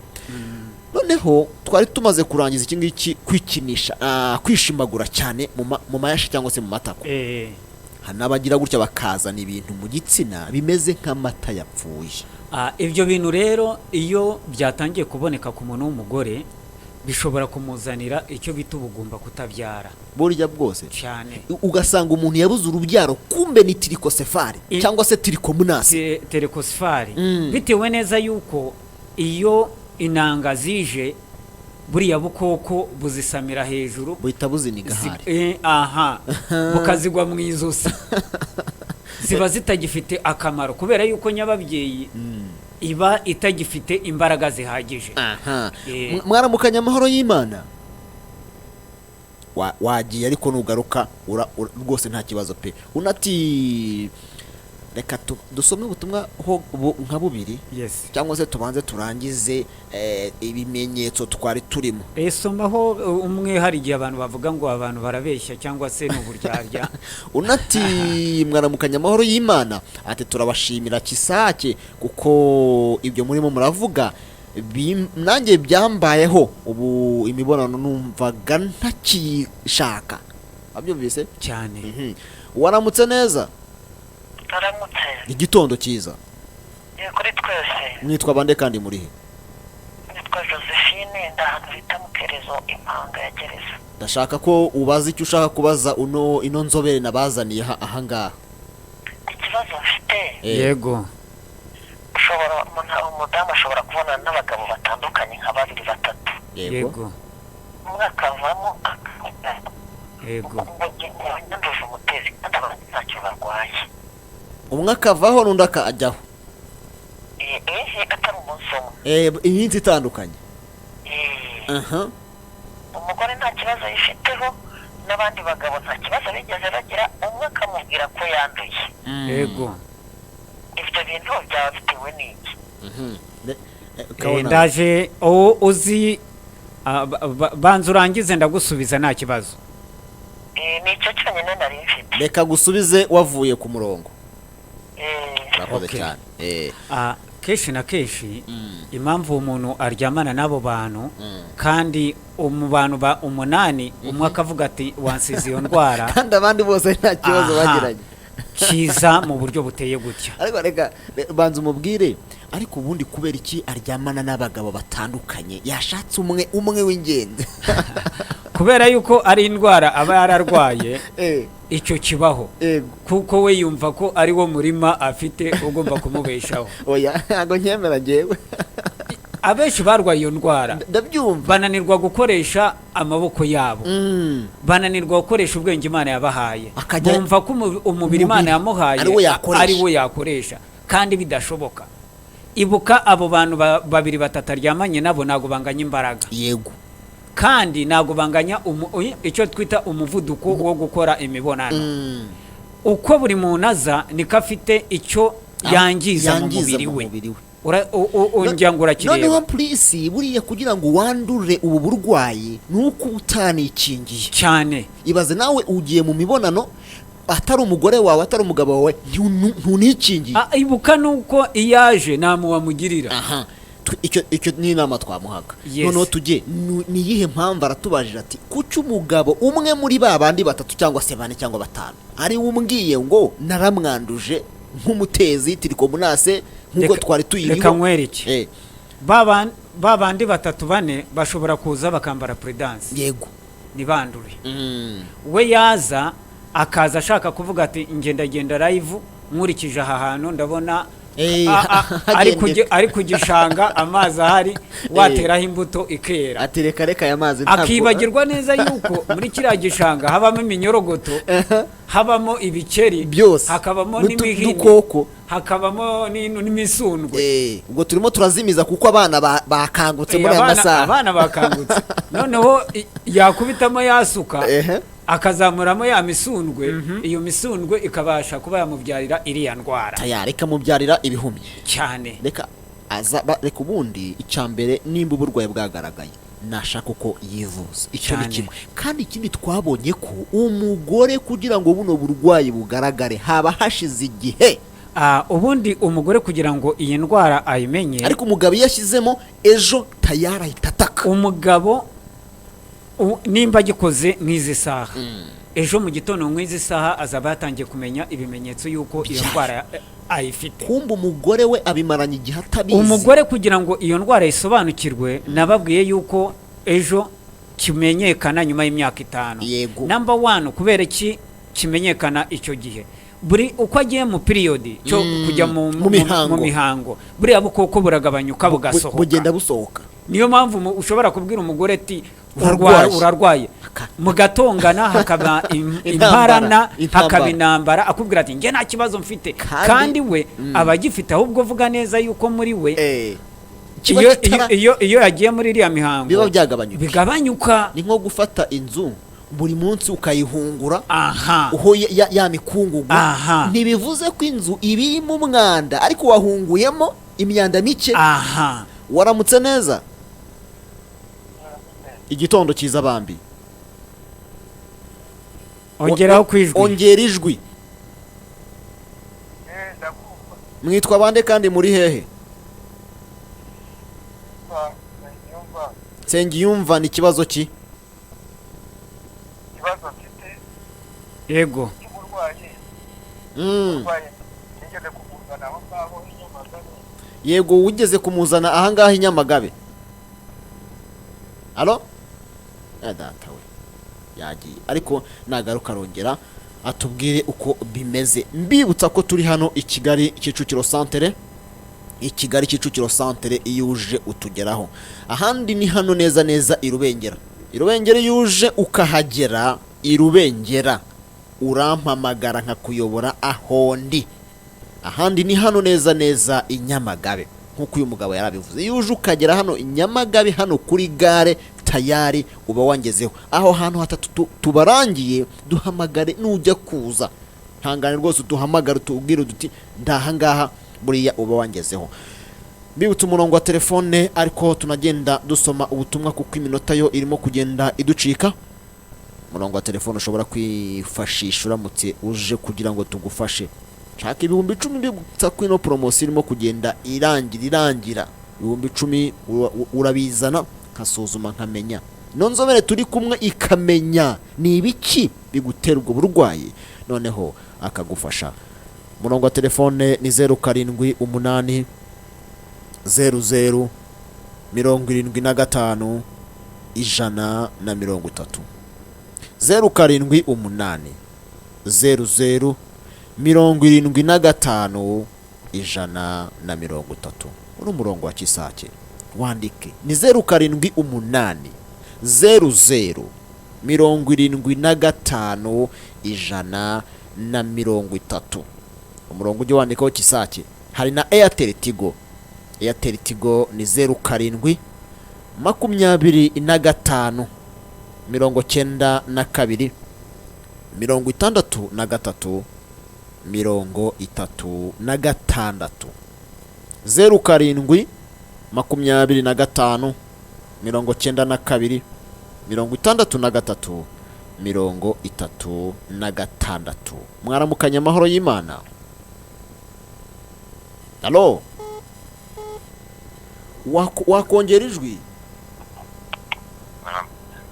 Noneho twari tumaze kurangiza iki ngiki kwikinisha kwishimagura cyane mu mayashi cyangwa se mu matako. Hanabagira gutya bakazana ibintu mu gitsina bimeze nk'amata yapfuye. Ibyo bintu rero iyo byatangiye kuboneka ku muntu w'umugore bishobora kumuzanira icyo bita ubugumba kutabyara. Burya bwose cyane. Ugasanga umuntu yabuze urubyaro kumbe ni tirikosefari cyangwa se tirikomunasi. Tirikosefari bitewe neza yuko iyo inanga zije buriya bukoko buzisamira hejuru buhita buziniga hari. Bukazigwa mu izosi. Ziba zitagifite akamaro kubera yuko nyababyeyi iba itagifite imbaraga zihagije. Mwaramukanya amahoro y'Imana. Wagiye ariko nugaruka rwose nta kibazo pe. Unati reka dusome ubutumwa nka bubiri yes cyangwa se tubanze turangize ibimenyetso twari turimo. somaho umwe. Hari igihe abantu bavuga ngo abantu barabeshya cyangwa se n'uburyarya. Unati mwaramukanya amahoro y'Imana, ati turabashimira kisake kuko ibyo murimo muravuga nanjye byambayeho, ubu imibonano numvaga ntakishaka. Abyumvise cyane. Waramutse neza? Uramutse. Igitondo cyiza. Kuri twese. Mwitwa bande kandi muri he? Nitwa Josephine, ndahantu bita Mukerezo, impanga ya gereza. Ndashaka ko ubaza icyo ushaka kubaza ino nzobere nabazaniye aha ngaha. Ikibazo mfite. Yego. Umudamu ashobora kubona n'abagabo batandukanye nka 2-3. Yego. Umwe akavamo yego. Nduje umutezi kandi ntacyo barwaye. Umwe akavaho n'undi akajyaho. Atari umunsi umwe. Iminsi itandukanye. Umugore nta kibazo yifiteho n'abandi bagabo nta kibazo bigeze bagira, umwe akamubwira ko yanduye. Yego. Ibyo bintu byaba bitewe n'iki? Ndaje uzi banza urangize ndagusubiza nta kibazo. Nicyo cyonyine nari mfite. Reka gusubize wavuye ku murongo. Urakoze cyane. Kenshi na kenshi impamvu umuntu aryamana n'abo bantu kandi mu bantu 8 umwe akavuga ati wansize iyo ndwara kandi abandi bose nta kibazo bagiranye, kiza mu buryo buteye gutya. Ariko reka banza umubwire, ariko ubundi kubera iki aryamana n'abagabo batandukanye? Yashatse umwe w'ingenzi. Kubera yuko ari indwara aba yararwaye. Icyo kibaho kuko we yumva ko ari wo murima afite ugomba kumubeshaho. Oya ntago nyemera ngewe. Abenshi barwaye iyo ndwara ndabyumva, bananirwa gukoresha amaboko yabo, bananirwa gukoresha ubwenge Imana yabahaye, bumva ko umubiri Imana yamuhaye ari wo yakoresha kandi bidashoboka. Ibuka abo bantu 2-3 aryamanye nabo nago banganya imbaraga. Yego. Kandi nago banganya icyo twita umuvuduko wo gukora imibonano. Uko buri muntu aza niko afite icyo yangiza mu mubiri we. Unjyangura kireba. Noneho please buriya kugira ngo wandure ubu burwayi nuko utanikingiye cyane. Ibaze nawe ugiye mu mibonano atari umugore wawe atari umugabo wawe ntunikingiye. Ibuka nuko iyaje namu wamugirira. Icyo ni inama twamuhaga. Noneho tujye ni yihe mpamvu aratubajije ati kuki umugabo umwe muri babandi 3 cyangwa se 4 cyangwa 5 ari umbwiye ngo naramwanduje nk'umutezi tirikomunase nkuko twari tuyiriho. Reka nkwereke. Babandi 3-4 bashobora kuza bakambara prudence. Yego. Nibandure. We yaza akaza ashaka kuvuga ati ngenda live nkurikije aha hantu ndabona ari kugishanga amazi ahari wateraho imbuto ikera. Ati reka ya mazi akibagirwa neza yuko muri kiriya gishanga habamo iminyorogoto, habamo ibikeri, hakabamo n'imihini, hakabamo n'imisundwe. Ubwo turimo turazimiza kuko abana bakangutse muri aya masaha. Abana bakangutse. Noneho yakubitamo yasuka akazamuramo ya misundwe. Iyo misundwe ikabasha kuba yamubyarira iriya ndwara. Reka mubyarira ibihumye cyane. Reka ubundi icyambere nimba uburwayi bwagaragaye nashaka uko yivuza. Icyo ni kimwe. Kandi ikindi twabonye ko umugore kugira ngo buno burwayi bugaragare haba hashize igihe. Ubundi umugore kugira ngo iyi ndwara ayimenye, ariko umugabo yashyizemo ejo tayara itataka. Umugabo nimba gikoze nk'izi saha ejo mu gitondo nk'izi saha azaba yatangiye kumenya ibimenyetso yuko iyo ndwara ayifite. Kumba umugore we abimaranye igihe atabizi. Umugore kugira ngo iyo ndwara isobanukirwe nababwiye yuko ejo kimenyekana nyuma y'imyaka 5. Number 1 kubera iki kimenyekana icyo gihe? Buri uko agiye mu period cyo kujya mu mihango buriya bukoko buragabanyuka bugasohoka, bugenda busohoka. Niyo mpamvu ushobora kubwira umugore ati urarwaye, mugatongana hakaba imparana hakaba intambara, akubwira ati nge nta kibazo mfite, kandi we abagifite ahubwo vuga neza yuko muri we iyo yagiye muri iriya mihango biba byagabanyuka. Bigabanyuka. Ni nko gufata inzu buri munsi ukayihungura aha uho ya mikungugu, aha ntibivuze ko inzu ibirimo umwanda ariko wahunguyemo imyanda mike. aha Waramutse neza, igitondo cyiza bambi. ongeraho kwijwi, ongera ijwi. Mwitwa bande kandi muri hehe? Nsengiyumva. Ni ikibazo ki? ikibazo mfite yego cy'uburwayi. Nigeze kumuzana aho ngaho i Nyamagabe. Yego, wigeze kumuzana ahangaha i Nyamagabe? Alo? Data we yagiye, ariko nagaruka arongera atubwire uko bimeze. Mbibutsa ko turi hano i Kigali Kicukiro Centre, i Kigali Kicukiro Centre. Iyo uje utugeraho, ahandi ni hano neza neza i Rubengera. I Rubengera iyo uje ukahagera i Rubengera urampamagara nkakuyobora aho ndi. Ahandi ni hano neza neza i Nyamagabe nkuko uyu mugabo yarabivuze. Iyo uje ukagera hano i Nyamagabe, hano kuri gare tayari uba wangezeho. Aho hantu hatatu tubarangiye, duhamagare nujya kuza. Hangane rwose duhamagara tubwire duti ndahangaha, buriya uba wangezeho. Bibutse umurongo wa telefone, ariko tunagenda dusoma ubutumwa kuko iminota yo irimo kugenda iducika. Umurongo wa telefone ushobora kwifashisha uramutse uje kugira ngo tugufashe. Shaka 10,000 mbibutsa ko ino promotion irimo kugenda irangira. 10,000 urabizana nkasuzuma nkamenya, nonzobere turi kumwe ikamenya ni ibiki bigutera ubwo burwayi, noneho akagufasha. Murongo wa telefone ni 0788 00 75 130. 0788 00 75 130. Uri umurongo wa Kisake, wandike ni 0788 00 75 130. Umurongo ujye wandikaho Kisake. Hari na Airtel Tigo. Airtel Tigo ni 07 25 92 63 63 36 07 25 92 63 36. Mwaramukanya amahoro y'Imana. Halo, wakongera ijwi.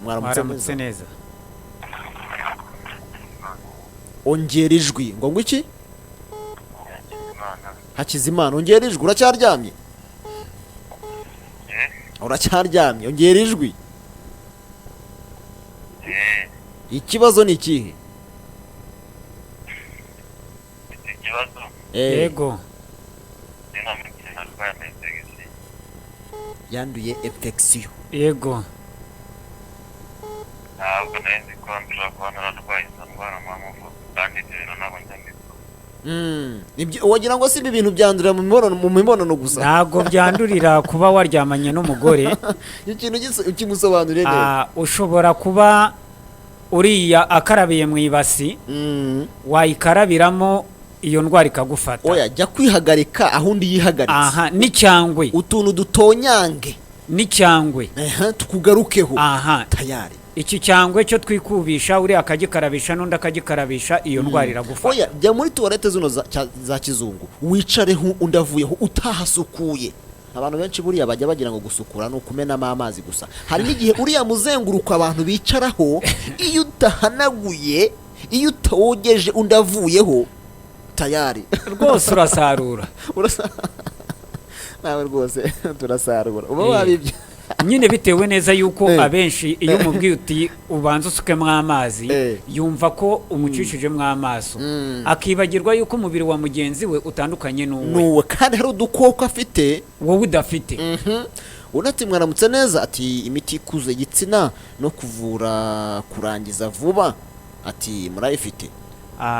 mwaramutse neza. Ongera ijwi. Ngo iki? Hakizimana. Ongera ijwi. Uracyaryamye? Uracyaryamye? Ongera ijwi. Ikibazo ni ikihe? Ikibazo yego yanduye infection. yego ntabwo nari ko nshobora kuba nararwaye ndwara mpamvu kandi rero ntabwo nibyo wagira ngo si ibi bintu byandurira mu mibonano gusa. ntabwo byandurira kuba waryamanye n'umugore. Ikintu ukimusobanuriye neza. Ushobora kuba uriya akarabiye mu ibasi, wayikarabiramo iyo ndwara ikagufata. Oya, jya kwihagarika aho undi yihagaritse. aha n'icyangwe, utuntu dutonyange n'icyangwe tukugarukeho. aha tayari iki cyangwe cyo twikubisha, uri akagikarabisha n'undi akagikarabisha, iyo ndwara iragufata. Oya, jya muri toilette zino za kizungu, wicareho undi avuyeho utahasukuye. Abantu benshi buriya bajya bagira ngo gusukura no kumenamo amazi gusa. Hari n'igihe uriya muzenguruko abantu bicaraho, iyo utahanaguye, iyo utawogeje undi avuyeho, tayari rwose urasarura. Nawe rwose turasarura. Uba wabibye nyine bitewe neza yuko abenshi iyo umubwiye uti ubanza usukemo amazi, yumva ko umucishijemo amaso, akibagirwa yuko umubiri wa mugenzi we utandukanye n'uwe, kandi hari udukoko afite wowe udafite. Unati mwaramutse neza, ati imiti ikuze igitsina no kuvura kurangiza vuba, ati murayifite?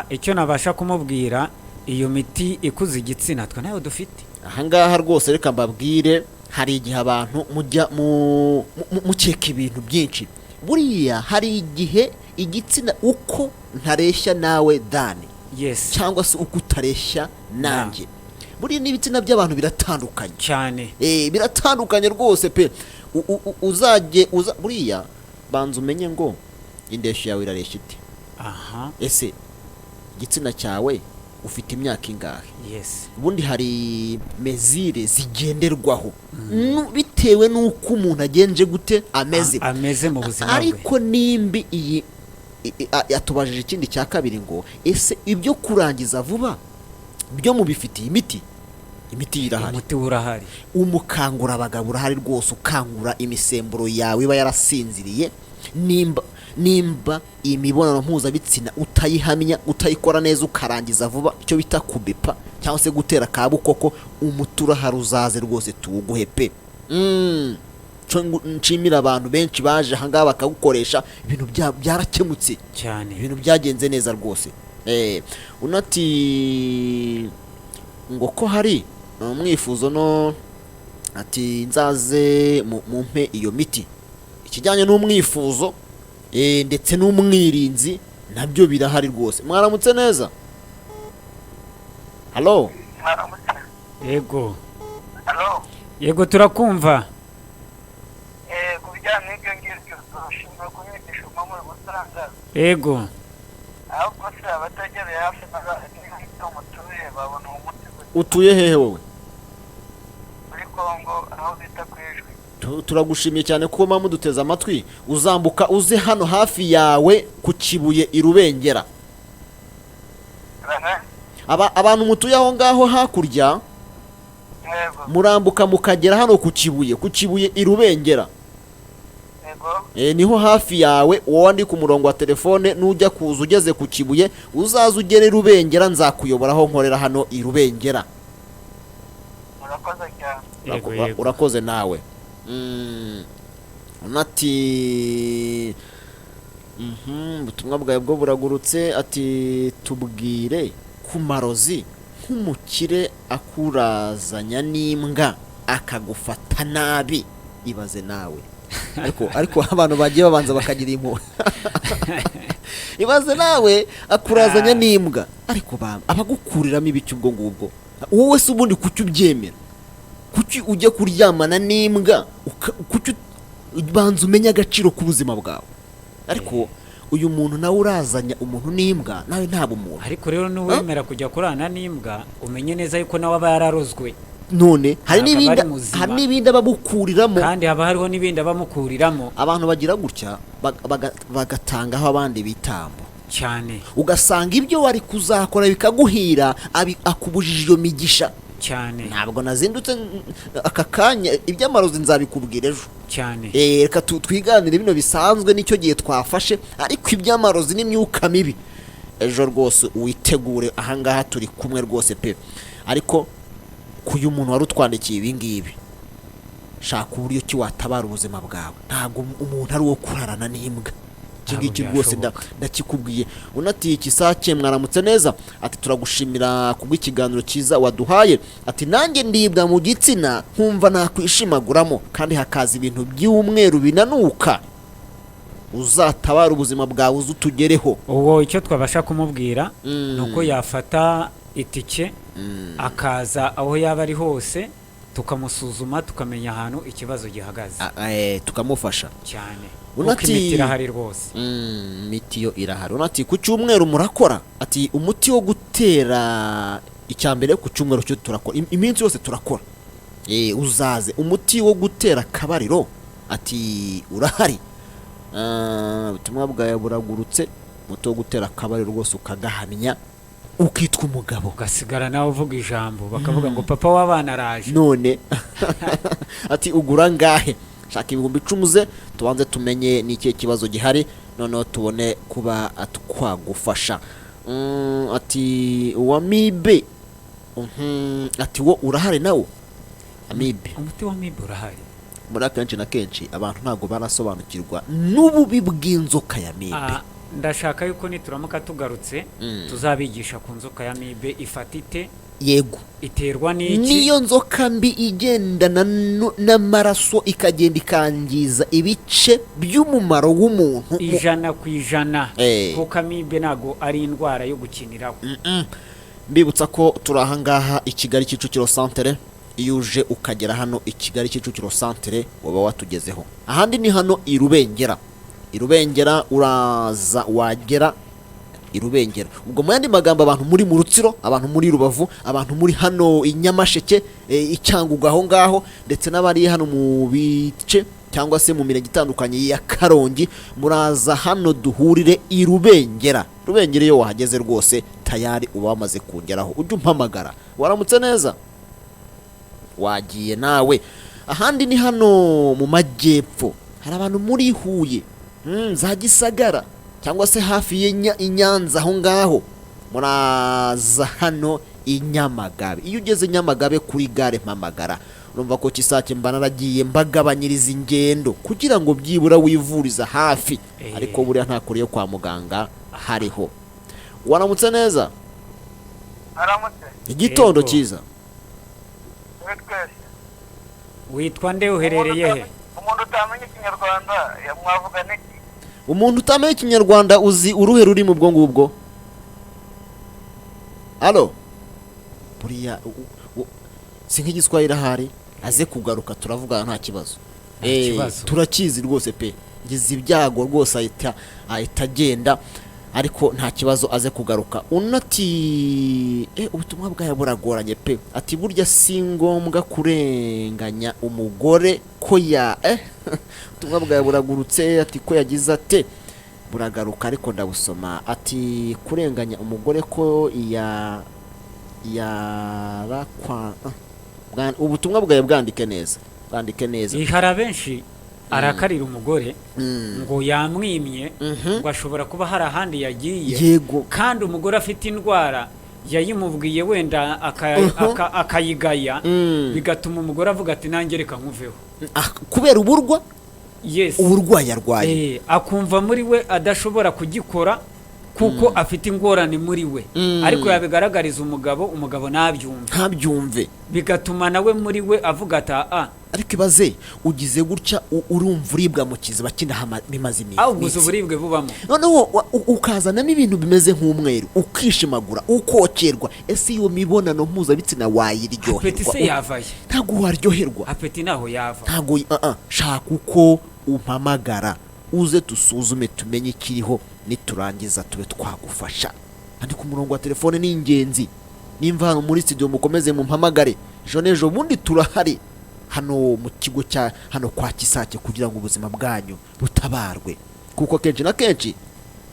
Icyo nabasha kumubwira, iyo miti ikuze igitsina twe nayo dufite. Ahangaha rwose reka mbabwire, hari igihe abantu mujya mukeka ibintu byinshi. Buriya hari igihe igitsina uko ntareshya nawe Dani yes cyangwa se uko utareshya nanjye buriya n'ibitsina by'abantu biratandukanye cyane biratandukanye rwose pe buriya banza umenye ngo indeshyo yawe irareshya ite aha ese igitsina cyawe ufite imyaka ingahe yes ubundi hari mezire zigenderwaho bitewe n'uko umuntu agenje gute ameze mu buzima bwe ariko nimbi iyi yatubajije ikindi cya kabiri ngo ese ibyo kurangiza vuba byo mubifitiye imiti irahari umuti urahari umukangura abagabo urahari rwose ukangura imisemburo yawe iba yarasinziriye nimba imibonano mpuzabitsina utayihamya utayikora neza ukarangiza vuba icyo bita kubipa cyangwa se gutera kabukoko umuti urahari uzaze rwose tuwuguhe pe nshimira abantu benshi baje ahangaha bakagukoresha ibintu byarakemutse cyane ibintu byagenze neza rwose unati ngo ko hari umwifuzo no ati nzaze mumpe iyo miti ikijyanye n'umwifuzo ndetse n'umwirinzi nabyo birahari rwose mwaramutse neza halo yego turakumva kubijyanye n'ibyo ngibyo turashimira kumwigisha umwamuri gusanga yego ahubwo se abatagereye hafi n'aho mutuye babona umuti utuye hehe wowe muri Kongo aho bita ku Ijwi turagushimiye cyane ko mama duteze amatwi uzambuka uze hano hafi yawe ku Kibuye irubengera abantu mutuye aho ngaho hakurya murambuka mukagera hano ku Kibuye irubengera niho hafi yawe wowe ndi ku murongo wa telefone nujya kuza ugeze ku Kibuye uzaza ugere irubengera nzakuyobora aho nkorera hano irubengera urakoze nawe unati ubutumwa bwawe bwo buragurutse ati tubwire ku marozi nk'umukire akurazanya n'imbwa akagufata nabi ibaze nawe ariko abantu bagiye babanza bakagira impuhwe ibaze nawe akurazanya n'imbwa ariko abagukuriramo ibiki ubwo ngubwo wowe se ubundi kuki ubyemera kuki ujya kuryamana n'imbwa kuki banza umenya agaciro k'ubuzima bwawe ariko uyu muntu nawe urazanya umuntu n'imbwa nawe ntabwo umuntu ariko rero n'uwemera kujya kurana n'imbwa umenye neza yuko nawe aba yararozwe none hari n'ibindi abamukuriramo kandi haba hariho n'ibindi abamukuriramo abantu bagira gutya bagatangaho abandi bitambo cyane ugasanga ibyo wari kuzakora bikaguhira akubujije iyo migisha cyane ntabwo nazindutse aka kanya iby'amarozi nzabikubwira ejo cyane reka twiganire bino bisanzwe nicyo gihe twafashe ariko iby'amarozi n'imyuka mibi ejo rwose witegure ahangaha turi kumwe rwose pe ariko kuyu muntu wari utwandikiye ibi ngibi shaka uburyo ki watabara ubuzima bwawe ntabwo umuntu ari uwo kurarana n'imbwa iki ngiki rwose ndakikubwiye unatiye ikisake mwaramutse neza ati turagushimira kubw'ikiganiro cyiza waduhaye ati nanjye ndibwa mu gitsina nkumva nakwishimaguramo kandi hakaza ibintu by'umweru binanuka uzatabara ubuzima bwawe uzutugereho uwo icyo twabasha kumubwira nuko yafata itike akaza aho yaba ari hose tukamusuzuma tukamenya ahantu ikibazo gihagaze tukamufasha cyane unati imiti irahari rwose imiti yo irahari unati ku cyumweru murakora ati umuti wo gutera icyambere ku cyumweru cyo turakora iminsi yose turakora uzaze umuti wo gutera kabariro ati urahari ubutumwa bwawe buragurutse umuti wo gutera kabariro rwose ukagahamya ukitwa umugabo ugasigara nawe uvuga ijambo bakavuga ngo papa w'abana araje none ati ugura ngahe shaka 10,000 tubanze tumenye n'ikihe kibazo gihari noneho tubone kuba twagufasha ati wa mibi ati wo urahari nawo amibe umuti wa mibi urahari muri akenshi na kenshi abantu ntago barasobanukirwa n'ububi bw'inzoka ya mibi ndashaka yuko nituramuka tugarutse tuzabigisha ku nzoka ya mibe ifatite yego iterwa n'iki? niyo nzoka mbi igendana n'amaraso ikagenda ikangiza ibice by'umumaro w'umuntu 100%. Kuko amibe ntago ari indwara yo gukiniraho. mbibutsa ko turi ahangaha i Kigali Kicukiro Centre. iyo uje ukagera hano i Kigali Kicukiro Centre waba watugezeho. ahandi ni hano i Rubengera uraza wagera i Rubengera. ubwo mu yandi magambo abantu muri mu Rutsiro, abantu muri Rubavu, abantu muri hano i Nyamasheke, Icyangugu aho ngaho, ndetse n'abari hano mu bice cyangwa se mu mirenge itandukanye ya Karongi, muraza hano duhurire i Rubengera. Iyo wahageze rwose tayari uba wamaze kungeraho. ujye umpamagara. waramutse neza, wagiye nawe. ahandi ni hano mu majyepfo, hari abantu muri Huye, za Gisagara cyangwa se hafi y'Inyanza aho ngaho, muraza hano i Nyamagabe. iyo ugeze Nyamagabe kuri gare mpamagara. urumva ko Kisake mba naragiye mbagabanyiriza ingendo kugira ngo byibura wivuriza hafi, ariko buriya nta kure yo kwa muganga hariho. waramutse neza, Uramutse. igitondo cyiza. Witwa nde, uherereye he? Umuntu utamenya ikinyarwanda mwavuga neki? umuntu utamenya ikinyarwanda uzi uruhe ruri mu bwo ngubwo? alo, buriya si nk'igiswahili ahari, aze kugaruka turavugana nta kibazo. turakizi rwose pe, ngize ibyago rwose ahita agenda, ariko nta kibazo aze kugaruka. unati ubutumwa bwawe buragoranye pe. ati burya si ngombwa kurenganya umugore ko ubutumwa bwawe buragurutse. ati ko yagize ate buragaruka ariko ndabusoma. ati kurenganya umugore ko yarakwa. ubutumwa bwawe bwandike neza. hari abenshi arakarira umugore ngo yamwimye, ngo ashobora kuba hari ahandi yagiye. yego, kandi umugore afite indwara yayimubwiye wenda akayigaya, bigatuma umugore avuga ati nanjye reka nkuveho, kubera uburwayi arwaye. akumva muri we adashobora kugikora kuko afite ingorane muri we, ariko yabigaragariza umugabo ntabyumve, bigatuma nawe muri we avuga ati ariko ibaze ugize gutya urumva uribwa mu kiziba bimaze iminsi, ahubwo uburibwe bubamo, noneho ukazanamo ibintu bimeze nk'umweru, ukishimagura, ukokerwa. ese iyo mibonano mpuzabitsina wayiryoherwa? apeti se yavaye? ntabwo waryoherwa, apeti naho yava. ntabwo. shaka uko umpamagara uze tusuzume tumenye ikiriho, niturangiza tube twagufasha. andika umurongo wa telefone ni ingenzi. nimva hano muri studio mukomeze mumpamagare, ejo bundi turahari hano mu kigo cya hano kwa Kisake kugira ngo ubuzima bwanyu butabarwe, kuko kenshi na kenshi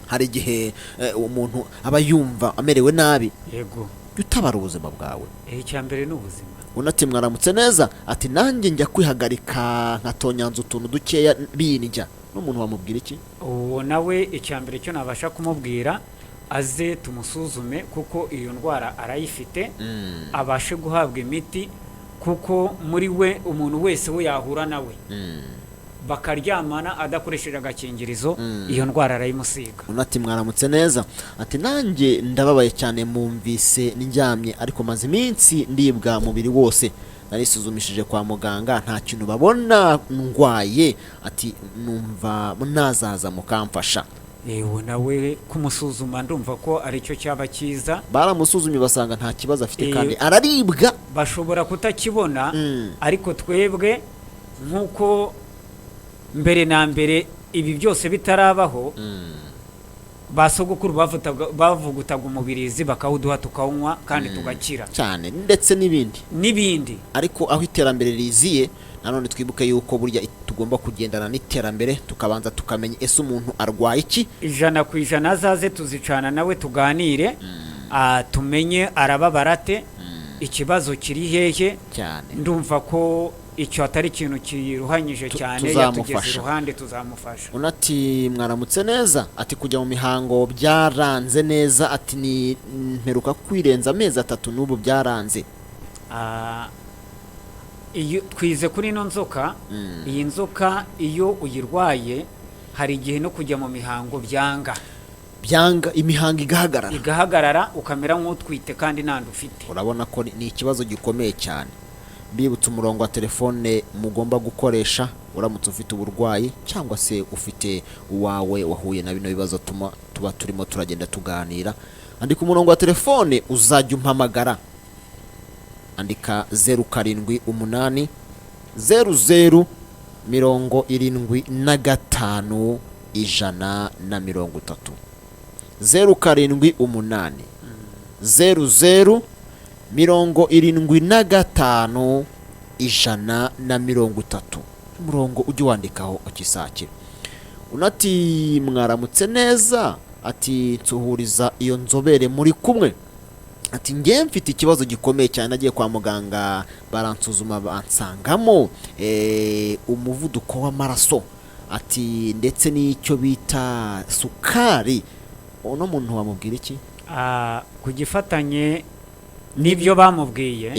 hari igihe umuntu aba yumva amerewe nabi. yego, utabara ubuzima bwawe. icyambere ni ubuzima. unati mwaramutse neza, ati nanjye njya kwihagarika nkatonyanza utuntu dukeya binjya. n'umuntu wamubwira iki? uwo nawe icyambere cyo nabasha kumubwira, aze tumusuzume kuko iyo ndwara arayifite, abashe guhabwa imiti, kuko muri we umuntu wese we yahura nawe bakaryamana adakoresheje agakingirizo, iyo ndwara arayimusiga. unati mwaramutse neza, ati nanjye ndababaye cyane, mumvise ndyamye ariko maze iminsi ndibwa mubiri wose, narisuzumishije kwa muganga nta kintu babona ndwaye. ati numva munazaza mukamfasha. yewe nawe kumusuzuma ndumva ko aricyo cyaba cyiza. baramusuzumye basanga nta kibazo afite kandi araribwa. bashobora kutakibona, ariko twebwe nk'uko mbere na mbere ibi byose bitarabaho, basogokuru bavugutaga umubirizi bakawuduha tukawunywa kandi tugakira cyane, ndetse n'ibindi. ariko aho iterambere riziye, nanone twibuke yuko burya tugomba kugendana n'iterambere, tukabanza tukamenya ese umuntu arwaye iki. 100% azaze tuzicana nawe tuganire, tumenye arababara ate, ikibazo kiri hehe cyane. ndumva ko icyo atari ikintu kiruhanyije cyane, yatugeze iruhande tuzamufasha. unati mwaramutse neza, ati kujya mu mihango byaranze neza, ati ni mperuka kwirenza amezi 3 n'ubu byaranze. iyo twize kuri ino nzoka, iyi nzoka iyo uyirwaye hari igihe no kujya mu mihango byanga. byanga imihango igahagarara ukamera nk'utwite kandi nta nda ufite. urabona ko ni ikibazo gikomeye cyane. mbibutse umurongo wa telefone mugomba gukoresha uramutse ufite uburwayi cyangwa se ufite uwawe wahuye na bino bibazo tuba turimo turagenda tuganira. andika umurongo wa telefone uzajya umpamagara, andika 078 00 75 130, 078 00 75 130. umurongo ujye wandikaho ukisake. unati mwaramutse neza, ati nsuhuriza iyo nzobere muri kumwe, ati ngiye mfite ikibazo gikomeye cyane, nagiye kwa muganga baransuzuma bansangamo umuvuduko w'amaraso, ati ndetse n'icyo bita sukari. uno muntu wamubwira iki? ku gifatanye n'ibyo bamubwiye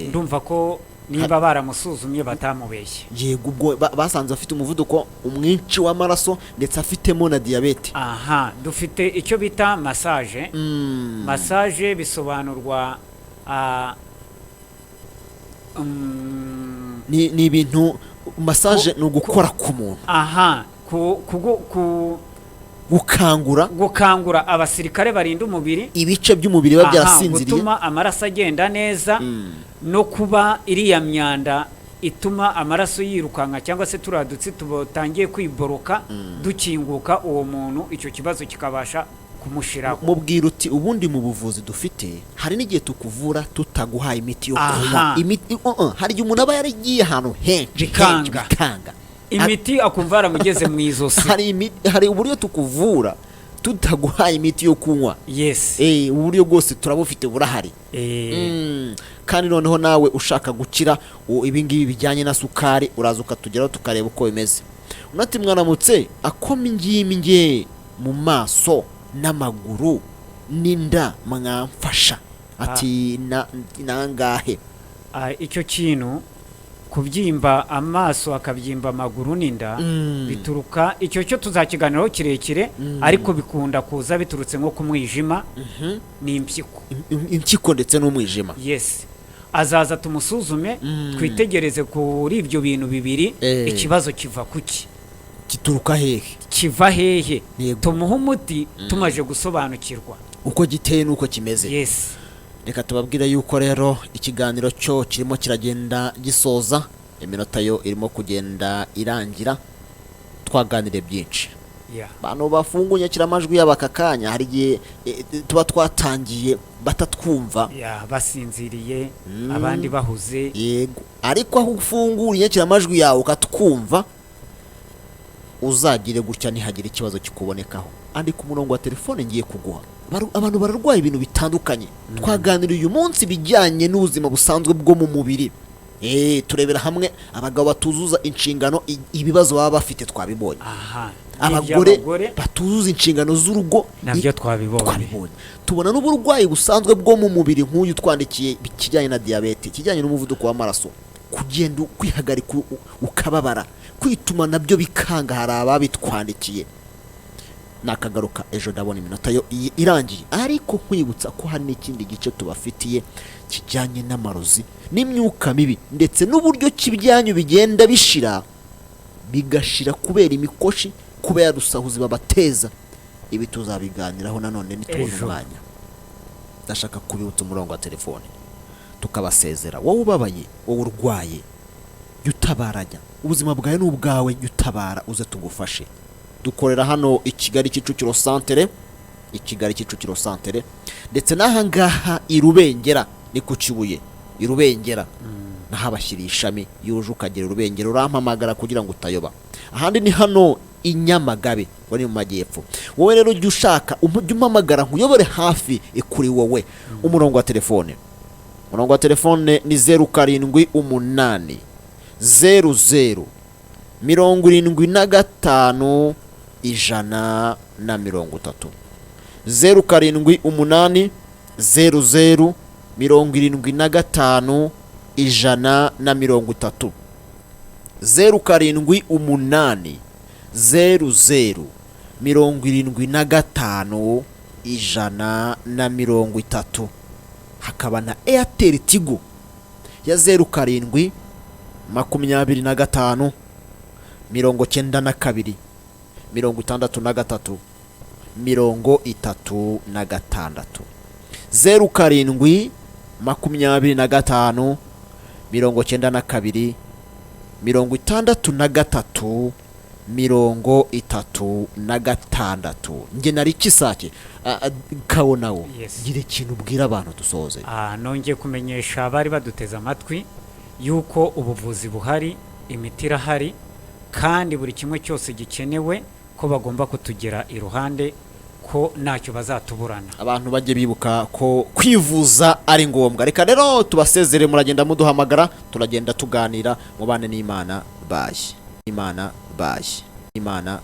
ndumva ko niba baramusuzumye batamubeshye. yego, ubwo basanze afite umuvuduko umwinshi w'amaraso ndetse afitemo na diyabete. dufite icyo bita massage. massage bisobanurwa ni ibintu massage ni ugukora ku muntu, gukangura abasirikare barinda umubiri, ibice by'umubiri biba byasinziriye, gutuma amaraso agenda neza, no kuba iriya myanda ituma amaraso yirukanka cyangwa se turadutse tutangiye kwiboroka dukinguka, uwo muntu icyo kibazo kikabasha kumushiraho. mubwira uti ubundi mu buvuzi dufite hari n'igihe tukuvura tutaguhaye imiti yo kunywa. hari igihe umuntu aba yaragiye ahantu henshi bikanga, imiti akumva yaramugeze mu izosi. hari uburyo tukuvura tutaguhaye imiti yo kunywa. uburyo bwose turabufite burahari. kandi noneho nawe ushaka gukira ibingibi bijyanye na sukari uraza ukatugeraho tukareba uko bimeze. unati mwaramutse, akoma ingimge mu maso n'amaguru n'inda mwamfasha, ati nangahe? icyo kintu kubyimba amaso akabyimba amaguru n'inda bituruka, icyo cyo tuzakiganiraho kirekire, ariko bikunda kuza biturutse nko ku mwijima n'impyiko ndetse n'umwijima. azaza tumusuzume twitegereze kuri ibyo bintu bibiri, ikibazo kiva kuki, gituruka hehe, kiva hehe, tumuha umuti tumaje gusobanukirwa uko giteye n'uko kimeze. reka tubabwire yuko rero ikiganiro cyo kirimo kiragenda gisoza, iminota yo irimo kugenda irangira. twaganire byinshi, bantu bafungunye kiramajwi y'abaka kanya, hari igihe tuba twatangiye batatwumva, basinziriye, abandi bahuze. yego, ariko aho ufunguriye kiramajwi yawe ukatwumva, uzagire gutya ntihagire ikibazo kikubonekaho. andika umurongo wa telefone ngiye kuguha. abantu bararwaye ibintu bitandukanye. twaganira uyu munsi bijyanye n'ubuzima busanzwe bwo mu mubiri. turebera hamwe abagabo batuzuza inshingano, ibibazo baba bafite twabibonye. abagore batuzuza inshingano z'urugo nabyo twabibonye. tubona n'uburwayi busanzwe bwo mu mubiri, nk'uyu twandikiye ikijyanye na diyabete, ikijyanye n'umuvuduko w'amaraso, kugenda kwihagarika ukababara, kwituma nabyo bikanga. hari ababitwandikiye. nakagaruka ejo ndabona iminota yo irangiye, ariko nkwibutsa ko hari n'ikindi gice tubafitiye kijyanye n'amarozi n'imyuka mibi, ndetse n'uburyo kibyanyu bigenda bishira, bigashira kubera imikoshi, kubera rusahuzi babateza. ibi tuzabiganiraho nanone nitubona umwanya. ndashaka kubibutsa umurongo wa telefone tukabasezera. wowe ubabaye, wowe urwaye, jya utabaranya, ubuzima bwawe n'ubwawe, jya utabara uze tugufashe. dukorera hano i Kigali Kicukiro Centre, ndetse n'ahangaha i Rubengera ni ku Kibuye i Rubengera, naho abashyiriye ishami yuje ukagera Rubengera urampamagara kugira ngo utayoba. ahandi ni hano i Nyamagabe wari mu majyepfo. wowe rero ujya ushaka ujya umpamagara nkuyobore hafi kuri wowe. umurongo wa telefone ni 078 00 75 130, 078 00 75 130, 078 00 75 130. Hakaba na Airtel Tigo ya 07 25 92 63 36. 07 25 92 63 36. Nge nari kisake kabonawo. Yes. Gira ikintu ubwira abantu dusoze. nongeye kumenyesha abari baduteze amatwi yuko ubuvuzi buhari, imiti irahari, kandi buri kimwe cyose gikenewe ko bagomba kutugera iruhande, ko ntacyo bazatuburana. Abantu bajye bibuka ko kwivuza ari ngombwa. Reka rero tubasezere, muragenda muduhamagara, turagenda tuganira, mubane n'Imana. Baje Imana, baje Imana.